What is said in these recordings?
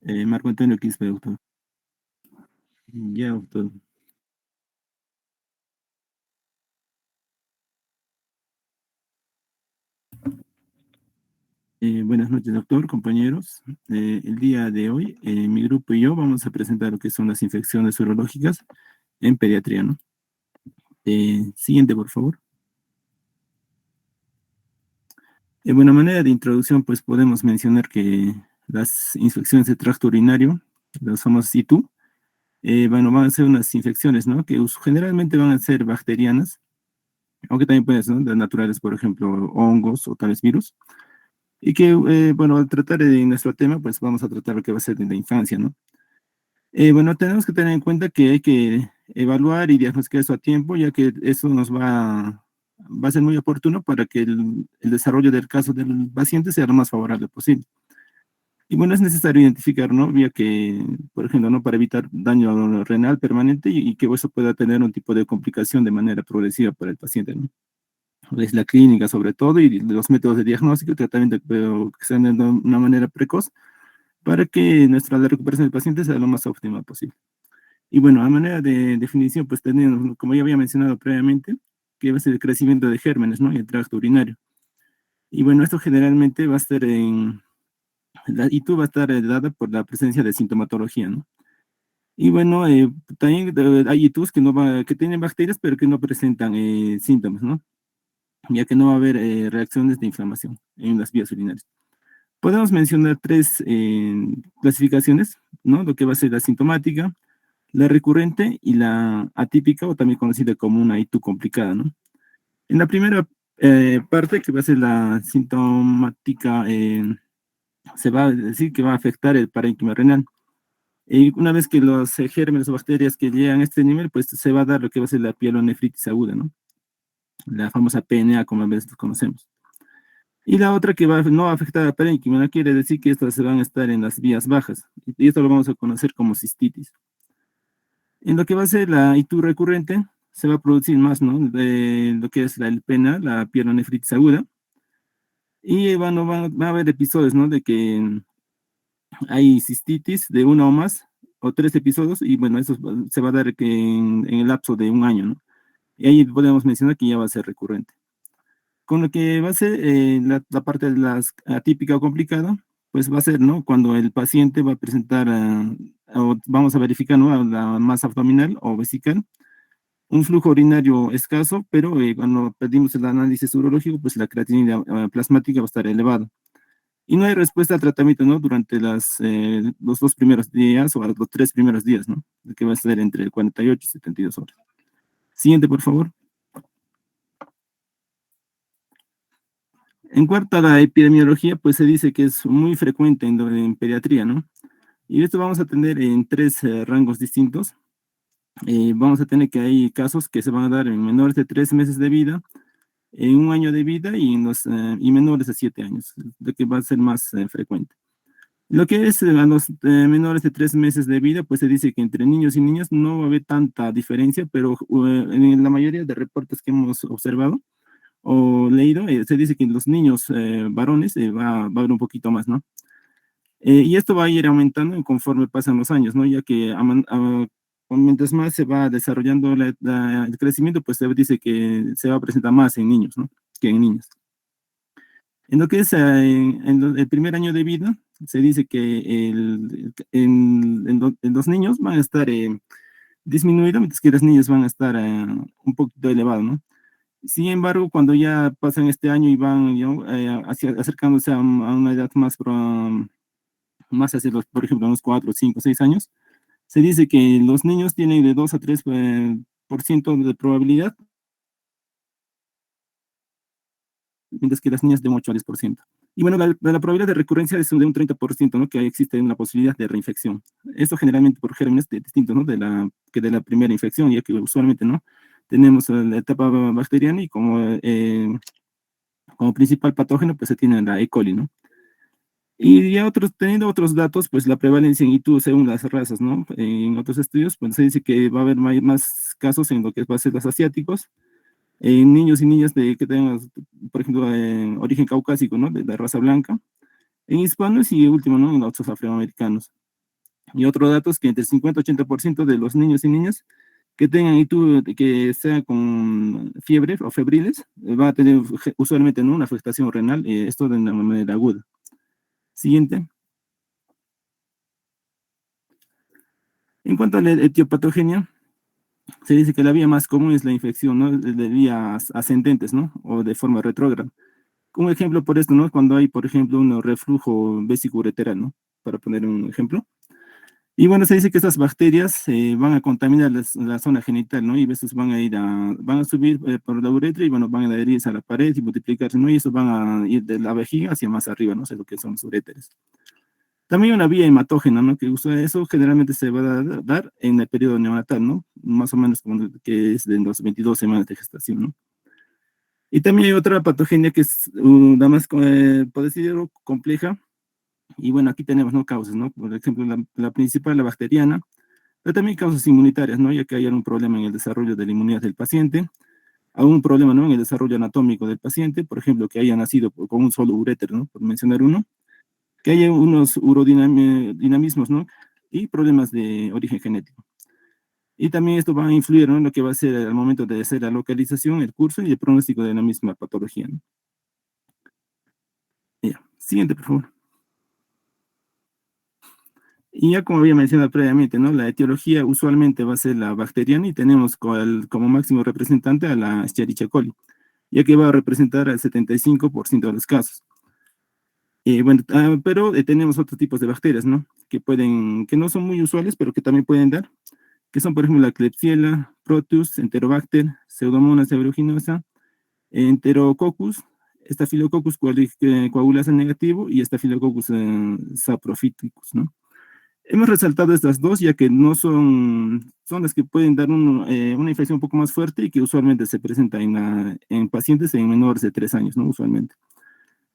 Marco Antonio Quispe, doctor. Ya, doctor. Buenas noches, doctor, compañeros. El día de hoy, mi grupo y yo vamos a presentar lo que son las infecciones urológicas en pediatría, ¿no? Siguiente, por favor. Buena manera de introducción, pues podemos mencionar que las infecciones de tracto urinario, las famosas ITU, bueno, van a ser unas infecciones, ¿no? Que generalmente van a ser bacterianas, aunque también pueden ser, ¿no?, de naturales, por ejemplo, hongos o tales virus. Y que, bueno, al tratar de nuestro tema, pues vamos a tratar lo que va a ser de la infancia, ¿no? Bueno, tenemos que tener en cuenta que hay que evaluar y diagnosticar eso a tiempo, ya que eso va a ser muy oportuno para que el desarrollo del caso del paciente sea lo más favorable posible. Y bueno, es necesario identificar, ¿no? Ya que, por ejemplo, ¿no?, para evitar daño renal permanente y que eso pueda tener un tipo de complicación de manera progresiva para el paciente, ¿no? Es la clínica sobre todo y los métodos de diagnóstico y tratamiento, pero que sean de una manera precoz para que la recuperación del paciente sea lo más óptima posible. Y bueno, a manera de definición, pues tenemos, como ya había mencionado previamente, que va a ser el crecimiento de gérmenes, ¿no?, y el tracto urinario. Y bueno, esto generalmente va a estar la ITU va a estar dada por la presencia de sintomatología, ¿no? Y bueno, también hay ITUs que tienen bacterias, pero que no presentan síntomas, ¿no? Ya que no va a haber reacciones de inflamación en las vías urinarias. Podemos mencionar tres clasificaciones, ¿no? Lo que va a ser la sintomática, la recurrente y la atípica, o también conocida como una ITU complicada, ¿no? En la primera parte, que va a ser la sintomática, se va a decir que va a afectar el parénquima renal. Y una vez que los gérmenes o bacterias que llegan a este nivel, pues se va a dar lo que va a ser la pielonefritis aguda, ¿no? La famosa PNA, como a veces conocemos. Y la otra que no va a afectar al parénquima, no quiere decir que estas se van a estar en las vías bajas. Y esto lo vamos a conocer como cistitis. En lo que va a ser la ITU recurrente, se va a producir más, ¿no?, de lo que es el PNA, la pielonefritis aguda. Y bueno, va a haber episodios, ¿no?, de que hay cistitis de uno o más, o tres episodios, y bueno, eso se va a dar que en el lapso de un año, ¿no? Y ahí podemos mencionar que ya va a ser recurrente. Con lo que va a ser la parte de las atípica o complicada, pues va a ser, ¿no?, cuando el paciente va a presentar, o vamos a verificar, ¿no?, la masa abdominal o vesical, un flujo urinario escaso, pero cuando pedimos el análisis urológico, pues la creatinina plasmática va a estar elevada. Y no hay respuesta al tratamiento, ¿no?, durante los 2 primeros días o los 3 primeros días, ¿no?, que va a ser entre 48 y 72 horas. Siguiente, por favor. En cuanto a la epidemiología, pues se dice que es muy frecuente en pediatría, ¿no? Y esto vamos a tener en tres rangos distintos. Vamos a tener que hay casos que se van a dar en menores de 3 meses de vida, en un año de vida y menores de 7 años, lo que va a ser más frecuente. Lo que es a los menores de 3 meses de vida, pues se dice que entre niños y niñas no va a haber tanta diferencia, pero en la mayoría de reportes que hemos observado o leído, se dice que en los niños varones va a haber un poquito más, ¿no? Y esto va a ir aumentando conforme pasan los años, ¿no? Ya que mientras más se va desarrollando el crecimiento, pues se dice que se va a presentar más en niños, ¿no?, que en niñas. En lo que es el primer año de vida, se dice que en los niños van a estar disminuidos, mientras que las niñas van a estar un poquito elevados, ¿no? Sin embargo, cuando ya pasan este año y van, ¿no?, acercándose a una edad más hacia por ejemplo, unos 4, 5, 6 años, se dice que los niños tienen de 2 a 3 por ciento de probabilidad, mientras que las niñas de un 8 a 10%. Y bueno, la probabilidad de recurrencia es de un 30%, ¿no?, que existe una posibilidad de reinfección. Esto generalmente por gérmenes distintos, ¿no?, que de la primera infección, ya que usualmente, ¿no?, tenemos la etapa bacteriana y como principal patógeno, pues se tiene la E. coli, ¿no? Y ya teniendo otros datos, pues la prevalencia en ITU según las razas, ¿no? En otros estudios, pues se dice que va a haber más casos en lo que va a ser los asiáticos, en niños y niñas que tengan, por ejemplo, origen caucásico, ¿no?, de la raza blanca, en hispanos y último, ¿no?, en otros afroamericanos. Y otro dato es que entre el 50 y 80% de los niños y niñas que tengan ITU, que sea con fiebre o febriles, va a tener usualmente, ¿no?, una afectación renal, esto de una manera aguda. Siguiente. En cuanto a la etiopatogenia, se dice que la vía más común es la infección, ¿no?, de vías ascendentes, ¿no?, o de forma retrógrada. Un ejemplo por esto, ¿no?, cuando hay, por ejemplo, un reflujo vesicoureteral, ¿no?, para poner un ejemplo. Y bueno, se dice que estas bacterias van a contaminar la zona genital, ¿no? Y a veces van a subir por la uretra y bueno, van a adherirse a la pared y multiplicarse, ¿no? Y eso van a ir de la vejiga hacia más arriba, ¿no? Sé lo que son los uréteres. También hay una vía hematógena, ¿no? Que eso generalmente se va a dar en el periodo neonatal, ¿no? Más o menos como que es de los 22 semanas de gestación, ¿no? Y también hay otra patogenia que es nada más, por decirlo, compleja. Y bueno, aquí tenemos, ¿no?, causas, ¿no? Por ejemplo, la principal, la bacteriana, pero también causas inmunitarias, ¿no? Ya que hay algún problema en el desarrollo de la inmunidad del paciente, algún problema, ¿no?, en el desarrollo anatómico del paciente, por ejemplo, que haya nacido con un solo uréter, ¿no?, por mencionar uno, que haya unos urodinamismos, ¿no?, y problemas de origen genético. Y también esto va a influir, ¿no?, en lo que va a ser al momento de hacer la localización, el curso y el pronóstico de la misma patología, ¿no? Ya. Siguiente, por favor. Y ya como había mencionado previamente, ¿no?, la etiología usualmente va a ser la bacteriana y tenemos como máximo representante a la Escherichia coli, ya que va a representar al 75% de los casos. Bueno, pero tenemos otros tipos de bacterias, ¿no?, que no son muy usuales, pero que también pueden dar, que son, por ejemplo, la Klebsiella, Proteus, Enterobacter, Pseudomonas aeruginosa, Enterococcus, Staphylococcus coagulasa negativo y Staphylococcus saprophyticus, ¿no? Hemos resaltado estas dos, ya que no son las que pueden dar una infección un poco más fuerte y que usualmente se presenta en pacientes en menores de 3 años, ¿no? Usualmente.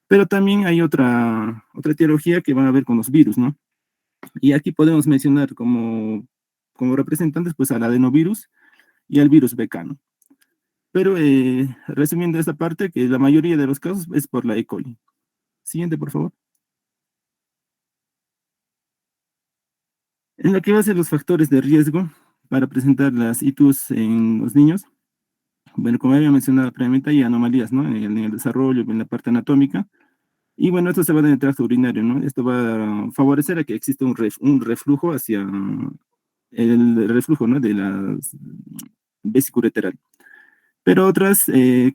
Pero también hay otra etiología que van a ver con los virus, ¿no? Y aquí podemos mencionar como representantes, pues, al adenovirus y al virus B-K, ¿no? Pero resumiendo esta parte, que la mayoría de los casos es por la E. coli. Siguiente, por favor. En lo que va a ser los factores de riesgo para presentar las ITUs en los niños, bueno, como había mencionado previamente, hay anomalías, ¿no?, en el desarrollo, en la parte anatómica, y bueno, esto se va a dar en el tracto urinario, ¿no? Esto va a favorecer a que exista un reflujo hacia el reflujo, ¿no?, de la vesicureteral. Pero otras que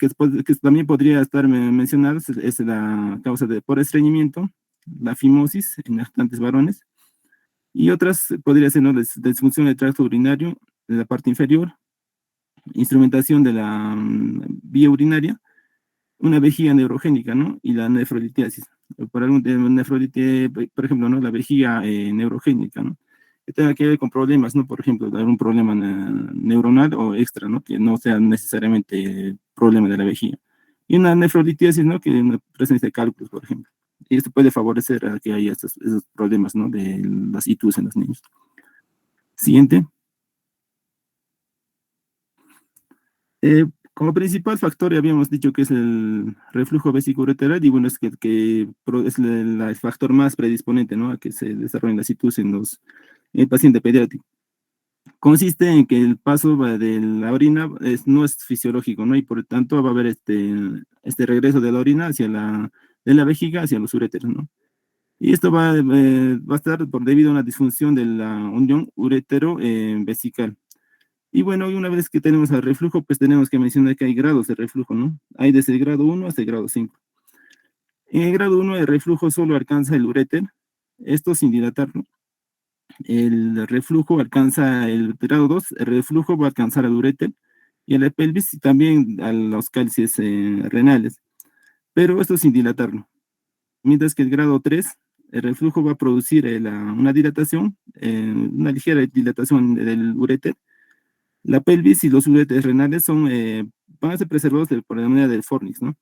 también podría estar mencionadas es la causa por estreñimiento, la fimosis en lactantes varones, y otras podría ser, ¿no?, disfunción del tracto urinario de la parte inferior, instrumentación de la vía urinaria, una vejiga neurogénica, ¿no?, y la nefrolitiasis. Por algún nefrolitis, por ejemplo, ¿no?, la vejiga neurogénica, ¿no?, que tenga que ver con problemas, ¿no?, por ejemplo, de algún problema neuronal o extra, ¿no?, que no sea necesariamente problema de la vejiga. Y una nefrolitiasis, ¿no?, que una presencia de cálculos, por ejemplo. Y esto puede favorecer a que haya esos problemas, ¿no?, de las ITUs en los niños. Siguiente. Eh, Como principal factor ya habíamos dicho que es el reflujo vesicoureteral y bueno, es es el factor más predisponente, ¿no?, a que se desarrollen las ITUs en el paciente pediátrico. Consiste en que el paso de la orina no es fisiológico, ¿no? Y por lo tanto va a haber este regreso de la orina de la vejiga hacia los uréteros, ¿no? Y esto va a estar debido a una disfunción de la unión urétero-vesical. Y bueno, y una vez que tenemos el reflujo, pues tenemos que mencionar que hay grados de reflujo, ¿no? Hay desde el grado 1 hasta el grado 5. En el grado 1 el reflujo solo alcanza el uréter, esto sin dilatarlo. El reflujo alcanza el grado 2, el reflujo va a alcanzar al uréter y a la pelvis y también a los cálcies renales, pero esto sin dilatarlo. Mientras que el grado 3, el reflujo va a producir una dilatación, una ligera dilatación del uréter. La pelvis y los uréteres renales van a ser preservados por la manera del fornix, ¿no?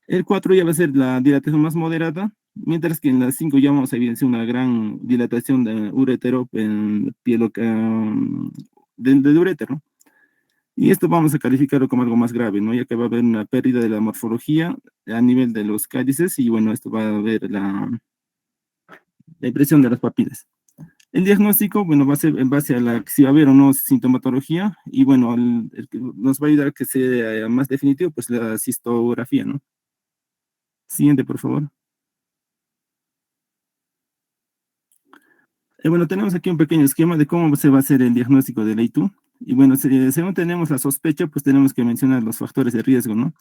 El 4 ya va a ser la dilatación más moderada, mientras que en la 5 ya vamos a evidenciar una gran dilatación de urétero del urétero, ¿no? Y esto vamos a calificarlo como algo más grave, ¿no? Ya que va a haber una pérdida de la morfología a nivel de los cálices y bueno, esto va a haber la impresión de las papilas. El diagnóstico, bueno, va a ser en base a si va a haber o no sintomatología, y bueno, el que nos va a ayudar a que sea más definitivo, pues la cistografía, ¿no? Siguiente, por favor. Bueno, tenemos aquí un pequeño esquema de cómo se va a hacer el diagnóstico del ITU. Y bueno, según tenemos la sospecha, pues tenemos que mencionar los factores de riesgo, ¿no?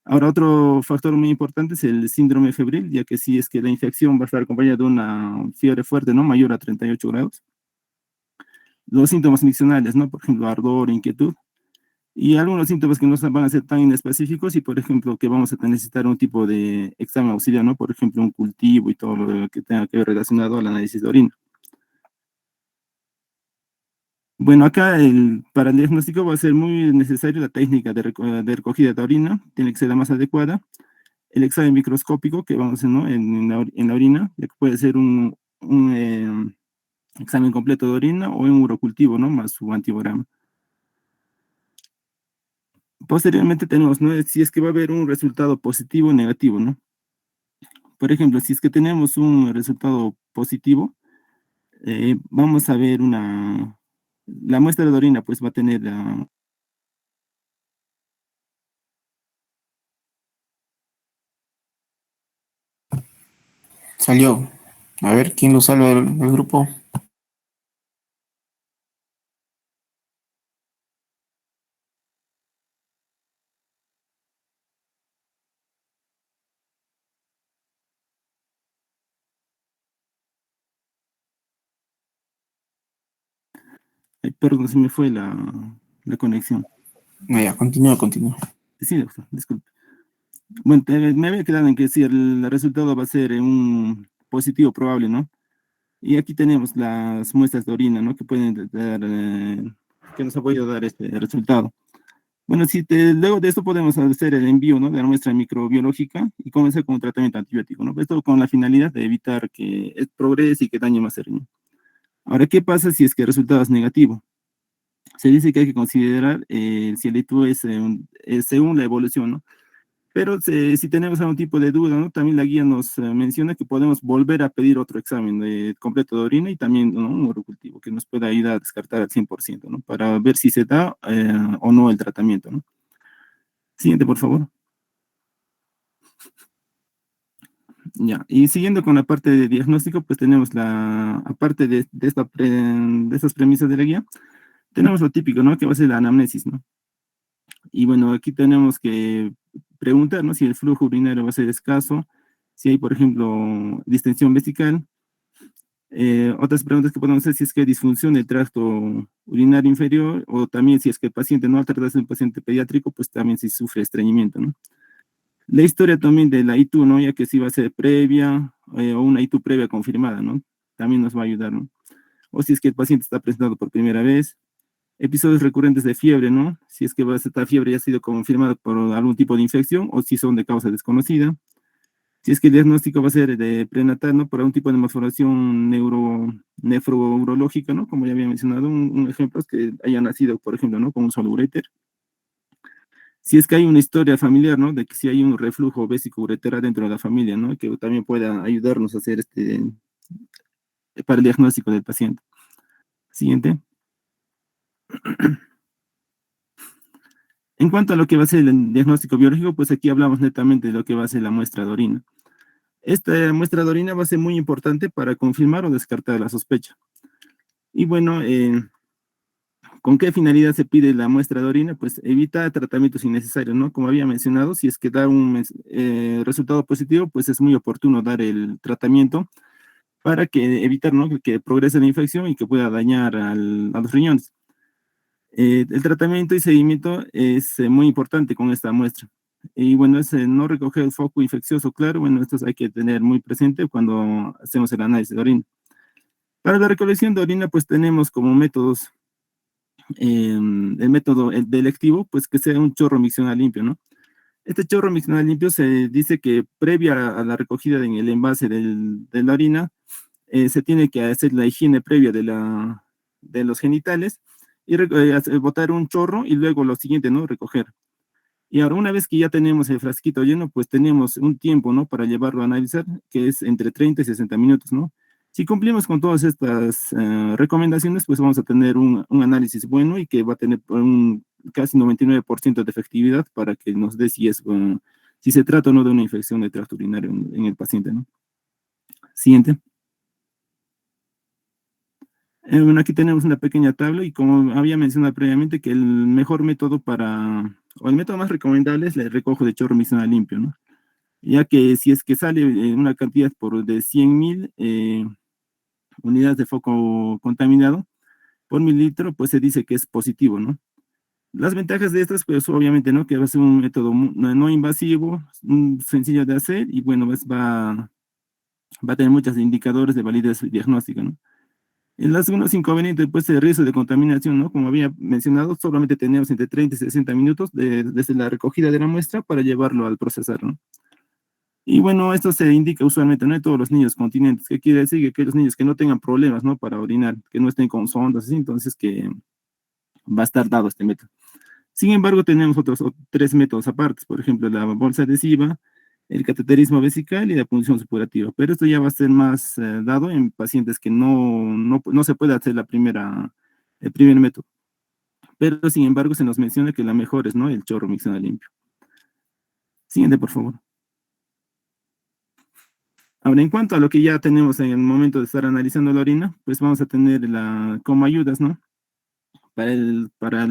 Ahora, otro factor muy importante es el síndrome febril, ya que si es que la infección va a estar acompañada de una fiebre fuerte, ¿no? Mayor a 38 grados. Los síntomas miccionales, ¿no? Por ejemplo, ardor, inquietud. Y algunos síntomas que no van a ser tan inespecíficos y, por ejemplo, que vamos a necesitar un tipo de examen auxiliar, ¿no? Por ejemplo, un cultivo y todo lo que tenga que ver relacionado al análisis de orina. Bueno, acá para el diagnóstico va a ser muy necesario la técnica de recogida de orina, tiene que ser la más adecuada. El examen microscópico que vamos a hacer, ¿no? En la orina, ya que puede ser un examen completo de orina o un urocultivo, ¿no? Más su antigrama. Posteriormente tenemos, ¿no? Si es que va a haber un resultado positivo o negativo, ¿no? Por ejemplo, si es que tenemos un resultado positivo, vamos a ver la muestra de orina, pues va a tener Salió. A ver, ¿quién lo salva del grupo? perdón, se me fue la conexión. Ya, continúa, continúa. Sí, doctor, disculpe. Bueno, me había quedado en que sí, el resultado va a ser un positivo probable, ¿no? Y aquí tenemos las muestras de orina, ¿no? Que pueden dar, que nos ha podido dar este resultado. Bueno, luego de esto podemos hacer el envío, ¿no? De la muestra microbiológica y comenzar con un tratamiento antibiótico, ¿no? Esto con la finalidad de evitar que progrese y que dañe más el riñón. Ahora, ¿qué pasa si es que el resultado es negativo? Se dice que hay que considerar si el ITU es según la evolución, ¿no? Pero si tenemos algún tipo de duda, ¿no? También la guía nos menciona que podemos volver a pedir otro examen completo de orina y también, ¿no? Un urocultivo que nos pueda ayudar a descartar al 100%, ¿no? Para ver si se da o no el tratamiento, ¿no? Siguiente, por favor. Ya, y siguiendo con la parte de diagnóstico, pues tenemos aparte de estas premisas de la guía, tenemos lo típico, ¿no? Que va a ser la anamnesis, ¿no? Y bueno, aquí tenemos que preguntar, ¿no? Si el flujo urinario va a ser escaso, si hay, por ejemplo, distensión vesical. Otras preguntas que podemos hacer si es que hay disfunción del tracto urinario inferior o también si es que el paciente no al tratarse de un paciente pediátrico, pues también si sufre estreñimiento, ¿no? La historia también de la ITU, ¿no? Ya que si va a ser previa o una ITU previa confirmada, ¿no? También nos va a ayudar, ¿no? O si es que el paciente está presentando por primera vez. Episodios recurrentes de fiebre, ¿no? Si es que esta fiebre ya ha sido confirmada por algún tipo de infección o si son de causa desconocida. Si es que el diagnóstico va a ser de prenatal, ¿no? Por algún tipo de malformación nefrourológica, ¿no? Como ya había mencionado, un ejemplo es que haya nacido, por ejemplo, ¿no? Con un solo uréter. Si es que hay una historia familiar, ¿no? De que si hay un reflujo vésico-ureteral dentro de la familia, ¿no? Que también pueda ayudarnos a hacer para el diagnóstico del paciente. Siguiente. En cuanto a lo que va a ser el diagnóstico biológico, pues aquí hablamos netamente de lo que va a ser la muestra de orina. Esta muestra de orina va a ser muy importante para confirmar o descartar la sospecha. Y bueno, ¿con qué finalidad se pide la muestra de orina? Pues evita tratamientos innecesarios, ¿no? Como había mencionado, si es que da un resultado positivo, pues es muy oportuno dar el tratamiento para evitar, ¿no? Que progrese la infección y que pueda dañar a los riñones. El tratamiento y seguimiento es muy importante con esta muestra. Y bueno, es no recoger el foco infeccioso, claro, bueno, esto hay que tener muy presente cuando hacemos el análisis de orina. Para la recolección de orina, pues tenemos como métodos el método electivo, pues que sea un chorro miccional limpio, ¿no? Este chorro miccional limpio se dice que previa a la recogida en el envase de la orina, se tiene que hacer la higiene previa de los genitales y botar un chorro y luego lo siguiente, ¿no? Recoger. Y ahora, una vez que ya tenemos el frasquito lleno, pues tenemos un tiempo, ¿no? Para llevarlo a analizar, que es entre 30 y 60 minutos, ¿no? Si cumplimos con todas estas recomendaciones, pues vamos a tener un análisis bueno y que va a tener un casi 99% de efectividad para que nos dé si es, si se trata o no de una infección de tracto urinario en el paciente, ¿no? Siguiente. Bueno, aquí tenemos una pequeña tabla y como había mencionado previamente que el mejor método o el método más recomendable es el recojo de chorro miccional limpio, ¿no? Ya que si es que sale una cantidad de 100.000 unidades de foco contaminado por mililitro, pues se dice que es positivo, ¿no? Las ventajas de estas, pues obviamente, ¿no? Que va a ser un método no invasivo, sencillo de hacer y bueno, pues va a tener muchos indicadores de validez diagnóstica, ¿no? Los algunos inconvenientes, pues, el riesgo de contaminación, ¿no? Como había mencionado, solamente tenemos entre 30 y 60 minutos desde la recogida de la muestra para llevarlo al procesador, ¿no? Y bueno, esto se indica usualmente, no en todos los niños continentes, que quiere decir que aquellos niños que no tengan problemas, ¿no? Para orinar, que no estén con sondas, así, entonces que va a estar dado este método. Sin embargo, tenemos otros tres métodos aparte, por ejemplo, la bolsa adhesiva, el cateterismo vesical y la punción supurativa. Pero esto ya va a ser más dado en pacientes que no se puede hacer el primer método. Pero sin embargo, se nos menciona que la mejor es, ¿no? El chorro miccional limpio. Siguiente, por favor. Ahora, en cuanto a lo que ya tenemos en el momento de estar analizando la orina, pues vamos a tener como ayudas, ¿no? Para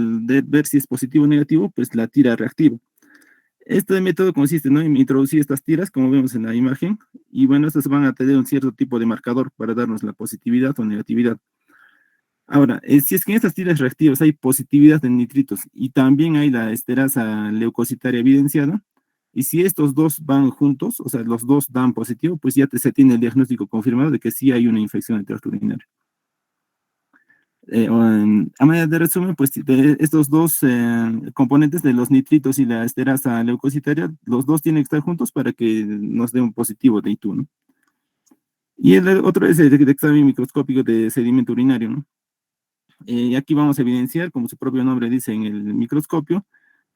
ver si es positivo o negativo, pues la tira reactiva. Este método consiste, ¿no? En introducir estas tiras, como vemos en la imagen, y bueno, estas van a tener un cierto tipo de marcador para darnos la positividad o negatividad. Ahora, si es que en estas tiras reactivas hay positividad de nitritos y también hay la esterasa leucocitaria evidenciada, y si estos dos van juntos, o sea, los dos dan positivo, pues ya se tiene el diagnóstico confirmado de que sí hay una infección del tracto urinario. A manera de resumen, pues estos dos componentes de los nitritos y la esterasa leucocitaria, los dos tienen que estar juntos para que nos dé un positivo de ITU, ¿no? Y el otro es el examen microscópico de sedimento urinario, ¿no? Y aquí vamos a evidenciar, como su propio nombre dice en el microscopio,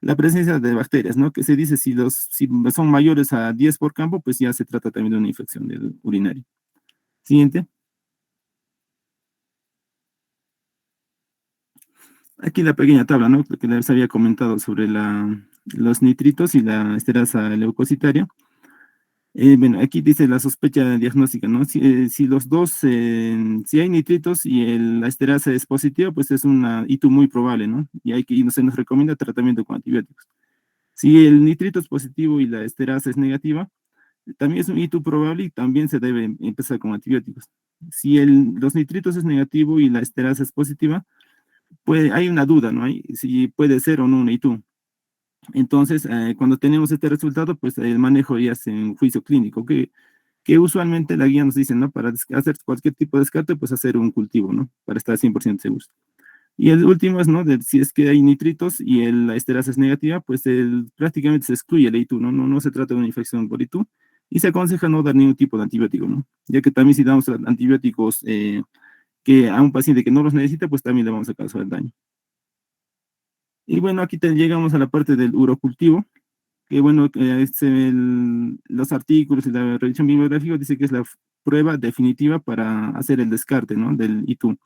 la presencia de bacterias, ¿no? Que se dice si son mayores a 10 por campo, pues ya se trata también de una infección del urinario. Siguiente. Aquí la pequeña tabla, ¿no? Que les había comentado sobre los nitritos y la esterasa leucocitaria. Bueno, aquí dice la sospecha diagnóstica, ¿no? Si los dos, si hay nitritos y la esterasa es positiva, pues es una ITU muy probable, ¿no? Y se nos recomienda tratamiento con antibióticos. Si el nitrito es positivo y la esterasa es negativa, también es un ITU probable y también se debe empezar con antibióticos. Si los nitritos es negativo y la esterasa es positiva, pues hay una duda, ¿no? Si puede ser o no un ITU. Entonces, cuando tenemos este resultado, pues el manejo ya es en juicio clínico, que usualmente la guía nos dice, ¿no? Para hacer cualquier tipo de descarte, pues hacer un cultivo, ¿no? Para estar 100% seguros. Y el último es, ¿no? Si es que hay nitritos y la esterasa es negativa, pues prácticamente se excluye el ITU, ¿no? No se trata de una infección por ITU y se aconseja no dar ningún tipo de antibiótico, ¿no? Ya que también si damos antibióticos que a un paciente que no los necesita, pues también le vamos a causar daño. Y bueno, aquí llegamos a la parte del urocultivo, que bueno, los artículos y la revisión bibliográfica dice que es la prueba definitiva para hacer el descarte, ¿no? Del ITU.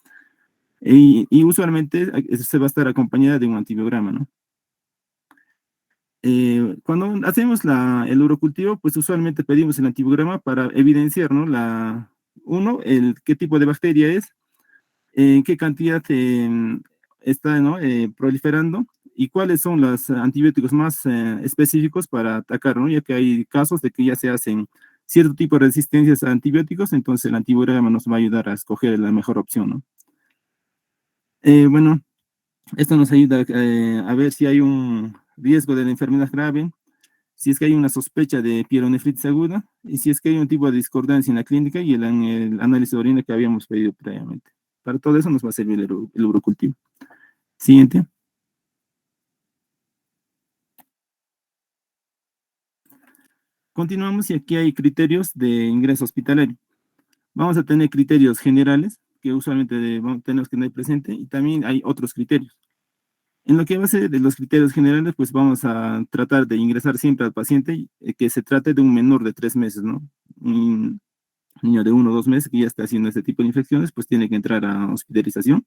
Y usualmente se va a estar acompañada de un antibiograma, ¿no? Cuando hacemos el urocultivo, pues usualmente pedimos el antibiograma para evidenciar, ¿no? Qué tipo de bacteria es, en qué cantidad está, ¿no? Proliferando y cuáles son los antibióticos más específicos para atacar, ¿no? Ya que hay casos de que ya se hacen cierto tipo de resistencias a antibióticos, entonces el antibiograma nos va a ayudar a escoger la mejor opción, ¿no? Bueno, esto nos ayuda a ver si hay un riesgo de la enfermedad grave, si es que hay una sospecha de pielonefritis aguda y si es que hay un tipo de discordancia en la clínica y el análisis de orina que habíamos pedido previamente. Para todo eso nos va a servir el urocultivo. Siguiente. Continuamos y aquí hay criterios de ingreso hospitalario. Vamos a tener criterios generales que usualmente tenemos que tener presente y también hay otros criterios. En lo que va a ser de los criterios generales, pues vamos a tratar de ingresar siempre al paciente que se trate de un menor de 3 meses, ¿no? niño de 1 o 2 meses que ya está haciendo este tipo de infecciones, pues tiene que entrar a hospitalización.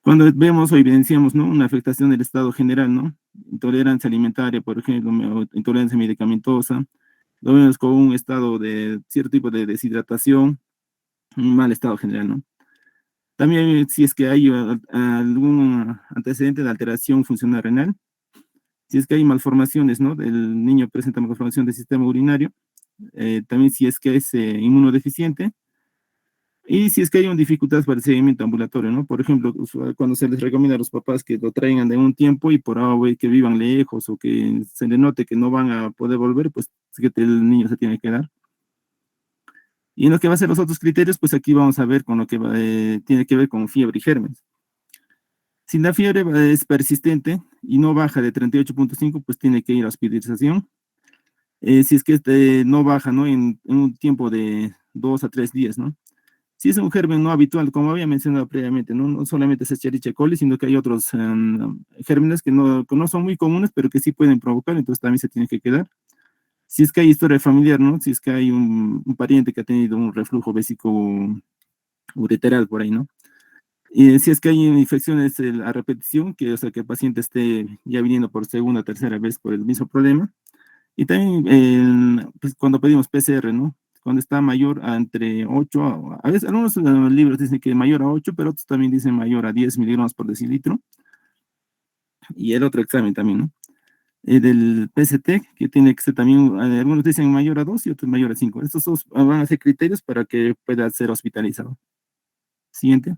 Cuando vemos o evidenciamos, ¿no?, una afectación del estado general, ¿no? Intolerancia alimentaria, por ejemplo, intolerancia medicamentosa, lo vemos con un estado de cierto tipo de deshidratación, un mal estado general, ¿no? También si es que hay algún antecedente de alteración funcional renal, si es que hay malformaciones, ¿no? El niño presenta malformación del sistema urinario, también si es que es inmunodeficiente, y si es que hay una dificultad para el seguimiento ambulatorio, ¿no? Por ejemplo, cuando se les recomienda a los papás que lo traigan de un tiempo y por ahora que vivan lejos o que se le note que no van a poder volver, pues es que el niño se tiene que quedar. Y en lo que va a ser los otros criterios, pues aquí vamos a ver con lo que tiene que ver con fiebre y gérmenes. Si la fiebre es persistente y no baja de 38,5, pues tiene que ir a hospitalización. Si es que no baja, ¿no?, en un tiempo de 2 a 3 días, ¿no? Si es un germen no habitual, como había mencionado previamente, ¿no? No solamente es Escherichia coli, sino que hay otros gérmenes que no son muy comunes, pero que sí pueden provocar, entonces también se tiene que quedar. Si es que hay historia familiar, ¿no? Si es que hay un pariente que ha tenido un reflujo vésico ureteral por ahí, ¿no? Y si es que hay infecciones a repetición, que, o sea, que el paciente esté ya viniendo por segunda o tercera vez por el mismo problema. Y también pues, cuando pedimos PCR, ¿no? Cuando está mayor a entre 8, a veces algunos libros dicen que mayor a 8, pero otros también dicen mayor a 10 miligramos por decilitro. Y el otro examen también, ¿no? Del PCT, que tiene que ser también, algunos dicen mayor a 2 y otros mayor a 5. Estos dos van a ser criterios para que pueda ser hospitalizado. Siguiente.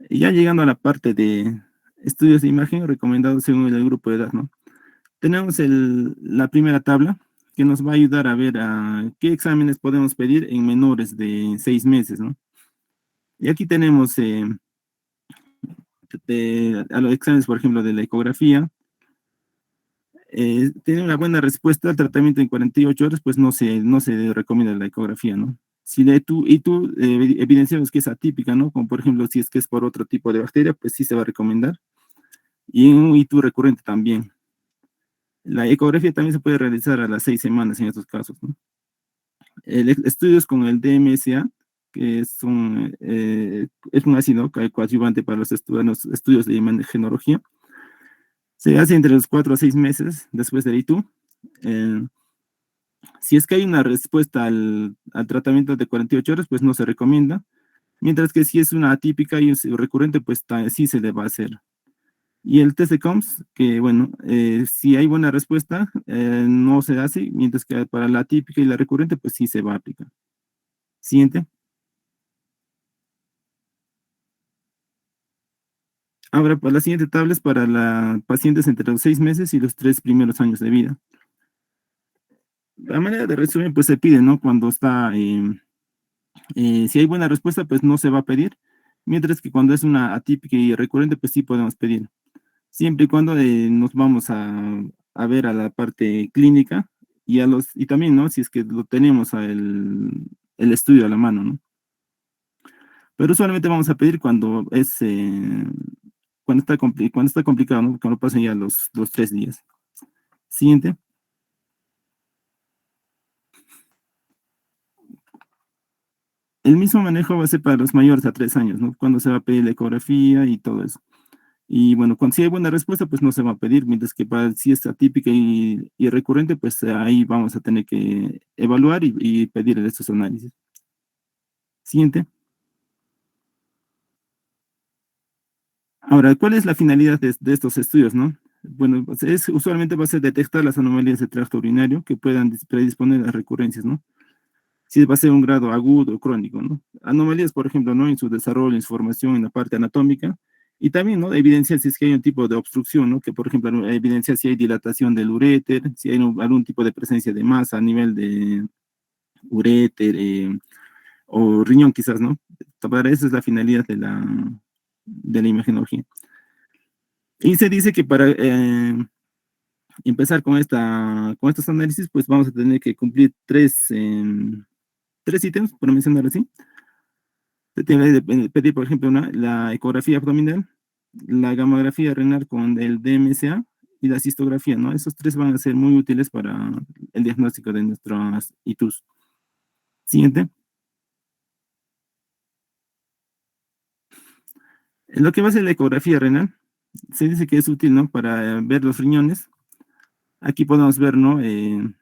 Y ya llegando a la parte de estudios de imagen recomendados según el grupo de edad, ¿no? Tenemos la primera tabla que nos va a ayudar a ver qué exámenes podemos pedir en menores de 6 meses, ¿no? Y aquí tenemos a los exámenes, por ejemplo, de la ecografía. Tiene una buena respuesta al tratamiento en 48 horas, pues no se recomienda la ecografía, ¿no? Si la ITU evidenciamos que es atípica, ¿no? Como por ejemplo, si es que es por otro tipo de bacteria, pues sí se va a recomendar. Y en un ITU recurrente también. La ecografía también se puede realizar a las 6 semanas en estos casos, ¿no? Estudios con el DMSA, que es un ácido coadyuvante para los estudios de imagenología, se hace entre los 4 a 6 meses después del ITU. Si es que hay una respuesta al tratamiento de 48 horas, pues no se recomienda, mientras que si es una atípica y es recurrente, pues sí se le va a hacer. Y el test de COMS, que bueno, si hay buena respuesta, no se hace, mientras que para la atípica y la recurrente, pues sí se va a aplicar. Siguiente. Ahora, pues la siguiente tabla es para pacientes entre los 6 meses y los 3 primeros años de vida. La manera de resumen, pues se pide, ¿no? Cuando está, si hay buena respuesta, pues no se va a pedir, mientras que cuando es una atípica y recurrente, pues sí podemos pedir. Siempre y cuando nos vamos a ver a la parte clínica y también, ¿no? Si es que lo tenemos el estudio a la mano, ¿no? Pero usualmente vamos a pedir cuando está complicado, ¿no? Cuando pasen ya los 3 días. Siguiente. El mismo manejo va a ser para los mayores a 3 años, ¿no? Cuando se va a pedir la ecografía y todo eso. Y bueno, cuando si hay buena respuesta, pues no se va a pedir, mientras que si es atípica y recurrente, pues ahí vamos a tener que evaluar y pedir estos análisis. Siguiente. Ahora, ¿cuál es la finalidad de estos estudios, no? Bueno, pues usualmente va a ser detectar las anomalías de tracto urinario que puedan predisponer a recurrencias, ¿no? Si va a ser un grado agudo o crónico, ¿no? Anomalías, por ejemplo, ¿no? En su desarrollo, en su formación, en la parte anatómica, y también, ¿no? Evidenciar si es que hay un tipo de obstrucción, ¿no? Que, por ejemplo, evidenciar si hay dilatación del uréter, si hay algún tipo de presencia de masa a nivel de uréter o riñón, quizás, ¿no? Para eso es la finalidad de la imagenología. Y se dice que para empezar con estos análisis, pues vamos a tener que cumplir tres ítems, por mencionar así. Se tiene que pedir, por ejemplo, la ecografía abdominal, la gamografía renal con el DMSA y la cistografía, ¿no? Esos tres van a ser muy útiles para el diagnóstico de nuestros ITUs. Siguiente. En lo que va a ser la ecografía renal, se dice que es útil, ¿no? Para ver los riñones. Aquí podemos ver, ¿no? El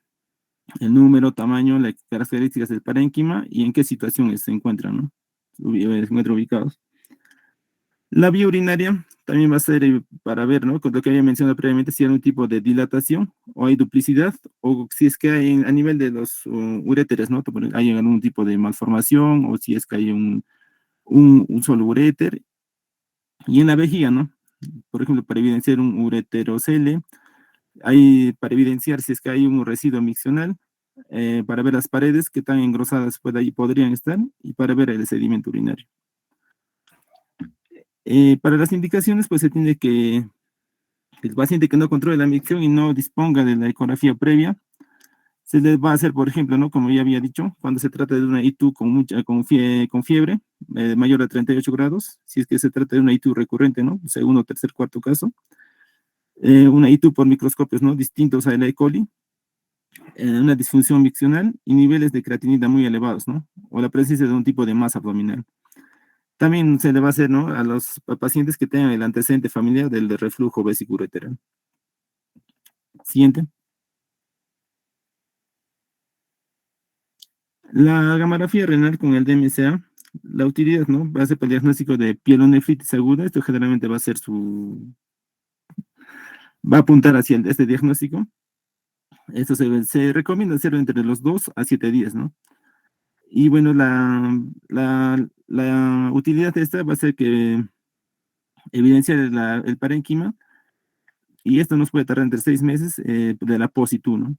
número, tamaño, las características del parénquima y en qué situación se encuentran, ¿no? Se encuentran ubicados. La vía urinaria también va a ser para ver, ¿no? Con lo que había mencionado previamente, si hay un tipo de dilatación o hay duplicidad, o si es que hay a nivel de los uréteres, ¿no? Hay algún tipo de malformación, o si es que hay un solo uréter. Y en la vejiga, ¿no? Por ejemplo, para evidenciar un ureterocele, hay para evidenciar si es que hay un residuo miccional, para ver las paredes que tan engrosadas ahí podrían estar, y para ver el sedimento urinario. Para las indicaciones, pues se tiene que el paciente que no controle la micción y no disponga de la ecografía previa, se le va a hacer, por ejemplo, ¿no? Como ya había dicho, cuando se trata de una ITU con fiebre mayor a 38 grados, si es que se trata de una ITU recurrente, ¿no? Segundo, tercer, cuarto caso. Una ITU por microscopios, ¿no? Distintos a la E. coli, una disfunción miccional y niveles de creatinina muy elevados, ¿no? O la presencia de un tipo de masa abdominal. También se le va a hacer, ¿no? A los pacientes que tengan el antecedente familiar del reflujo vesicoureteral. Siguiente. La gamografía renal con el DMSA, la utilidad, ¿no? Va a ser para el diagnóstico de pielonefritis aguda. Esto generalmente va a ser va a apuntar hacia este diagnóstico. Esto se recomienda hacerlo entre los 2 a 7 días, ¿no? Y bueno, la utilidad de esta va a ser que evidenciar el parénquima, y esto nos puede tardar entre 6 meses de la POSITU, ¿no?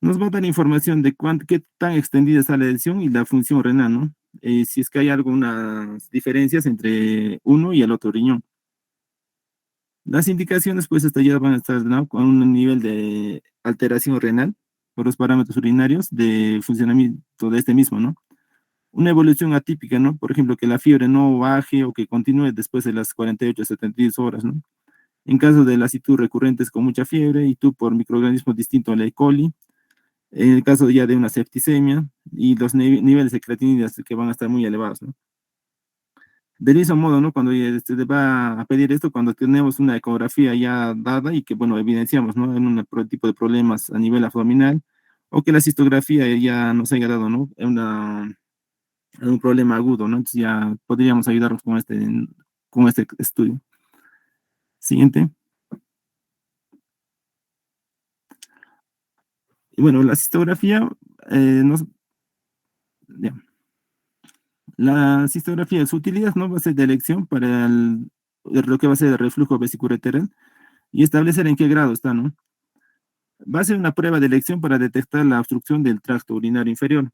Nos va a dar información de qué tan extendida está la lesión y la función renal, ¿no? Si es que hay algunas diferencias entre uno y el otro riñón. Las indicaciones, pues, hasta ya van a estar, ¿no? Con un nivel de alteración renal por los parámetros urinarios de funcionamiento de este mismo, ¿no? Una evolución atípica, ¿no? Por ejemplo, que la fiebre no baje o que continúe después de las 48 a 72 horas, ¿no? En caso de las ITU recurrentes con mucha fiebre, ITU por microorganismo distinto a la E. coli, en el caso ya de una septicemia y los niveles de creatinina que van a estar muy elevados, ¿no? Del mismo modo, ¿no? Cuando se va a pedir esto, cuando tenemos una ecografía ya dada y que, bueno, evidenciamos, ¿no? En un tipo de problemas a nivel abdominal, o que la cistografía ya nos haya dado, ¿no? Un problema agudo, ¿no? Entonces ya podríamos ayudarnos con este estudio. Siguiente. Y bueno, la cistografía, ya. La cistografía, su utilidad, ¿no? Va a ser de elección para lo que va a ser el reflujo vesicoureteral y establecer en qué grado está, ¿no? Va a ser una prueba de elección para detectar la obstrucción del tracto urinario inferior.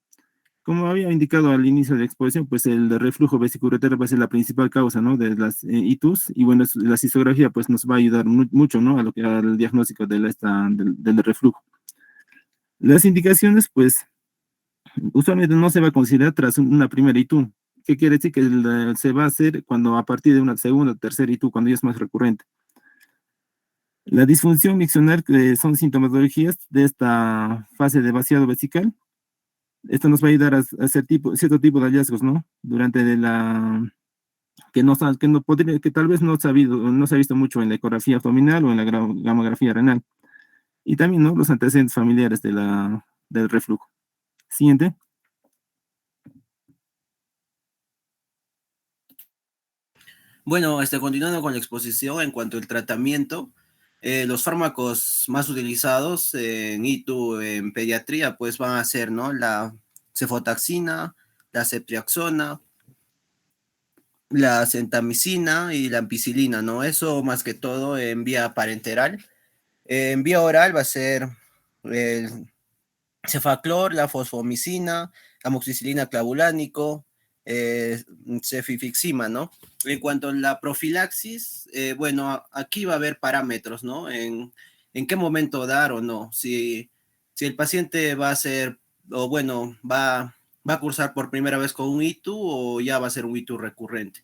Como había indicado al inicio de la exposición, pues el reflujo vesicoureteral va a ser la principal causa, ¿no? De las ITUs, y bueno, la cistografía pues nos va a ayudar mucho, ¿no? Al diagnóstico del reflujo. Las indicaciones, pues, usualmente no se va a considerar tras una primera ITU. ¿Qué quiere decir? Que se va a hacer cuando a partir de una segunda o tercera ITU, cuando ya es más recurrente. La disfunción miccional, que son sintomatologías de esta fase de vaciado vesical. Esto nos va a ayudar a hacer cierto tipo de hallazgos, ¿no? Durante que tal vez no se ha visto mucho en la ecografía abdominal o en la gamografía renal. Y también, ¿no? Los antecedentes familiares del reflujo. Siguiente. Bueno, continuando con la exposición en cuanto al tratamiento, los fármacos más utilizados en ITU, en pediatría, pues van a ser, ¿no? La cefotaxina, la ceftriaxona, la centamicina y la ampicilina, ¿no? Eso más que todo en vía parenteral. En vía oral va a ser el cefaclor, la fosfomicina, amoxicilina clavulánico, cefixima, ¿no? En cuanto a la profilaxis, bueno, aquí va a haber parámetros, ¿no? En qué momento dar o no. Si el paciente va a ser, o bueno, va a cursar por primera vez con un ITU o ya va a ser un ITU recurrente.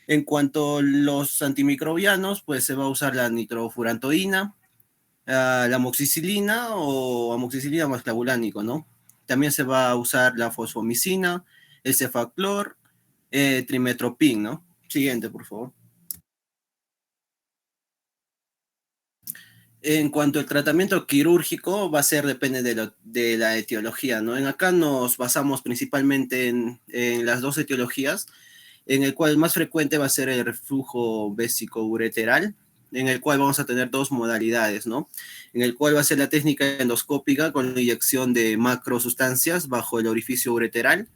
En cuanto a los antimicrobianos, pues se va a usar la nitrofurantoína, la amoxicilina o amoxicilina más clavulánico, ¿no? También se va a usar la fosfomicina, el cefaclor, trimetoprim, ¿no? Siguiente, por favor. En cuanto al tratamiento quirúrgico, va a ser, depende de la etiología, ¿no? En acá nos basamos principalmente en las dos etiologías, en el cual el más frecuente va a ser el reflujo vesicoureteral, en el cual vamos a tener dos modalidades, ¿no? En el cual va a ser la técnica endoscópica con la inyección de macrosustancias bajo el orificio ureteral,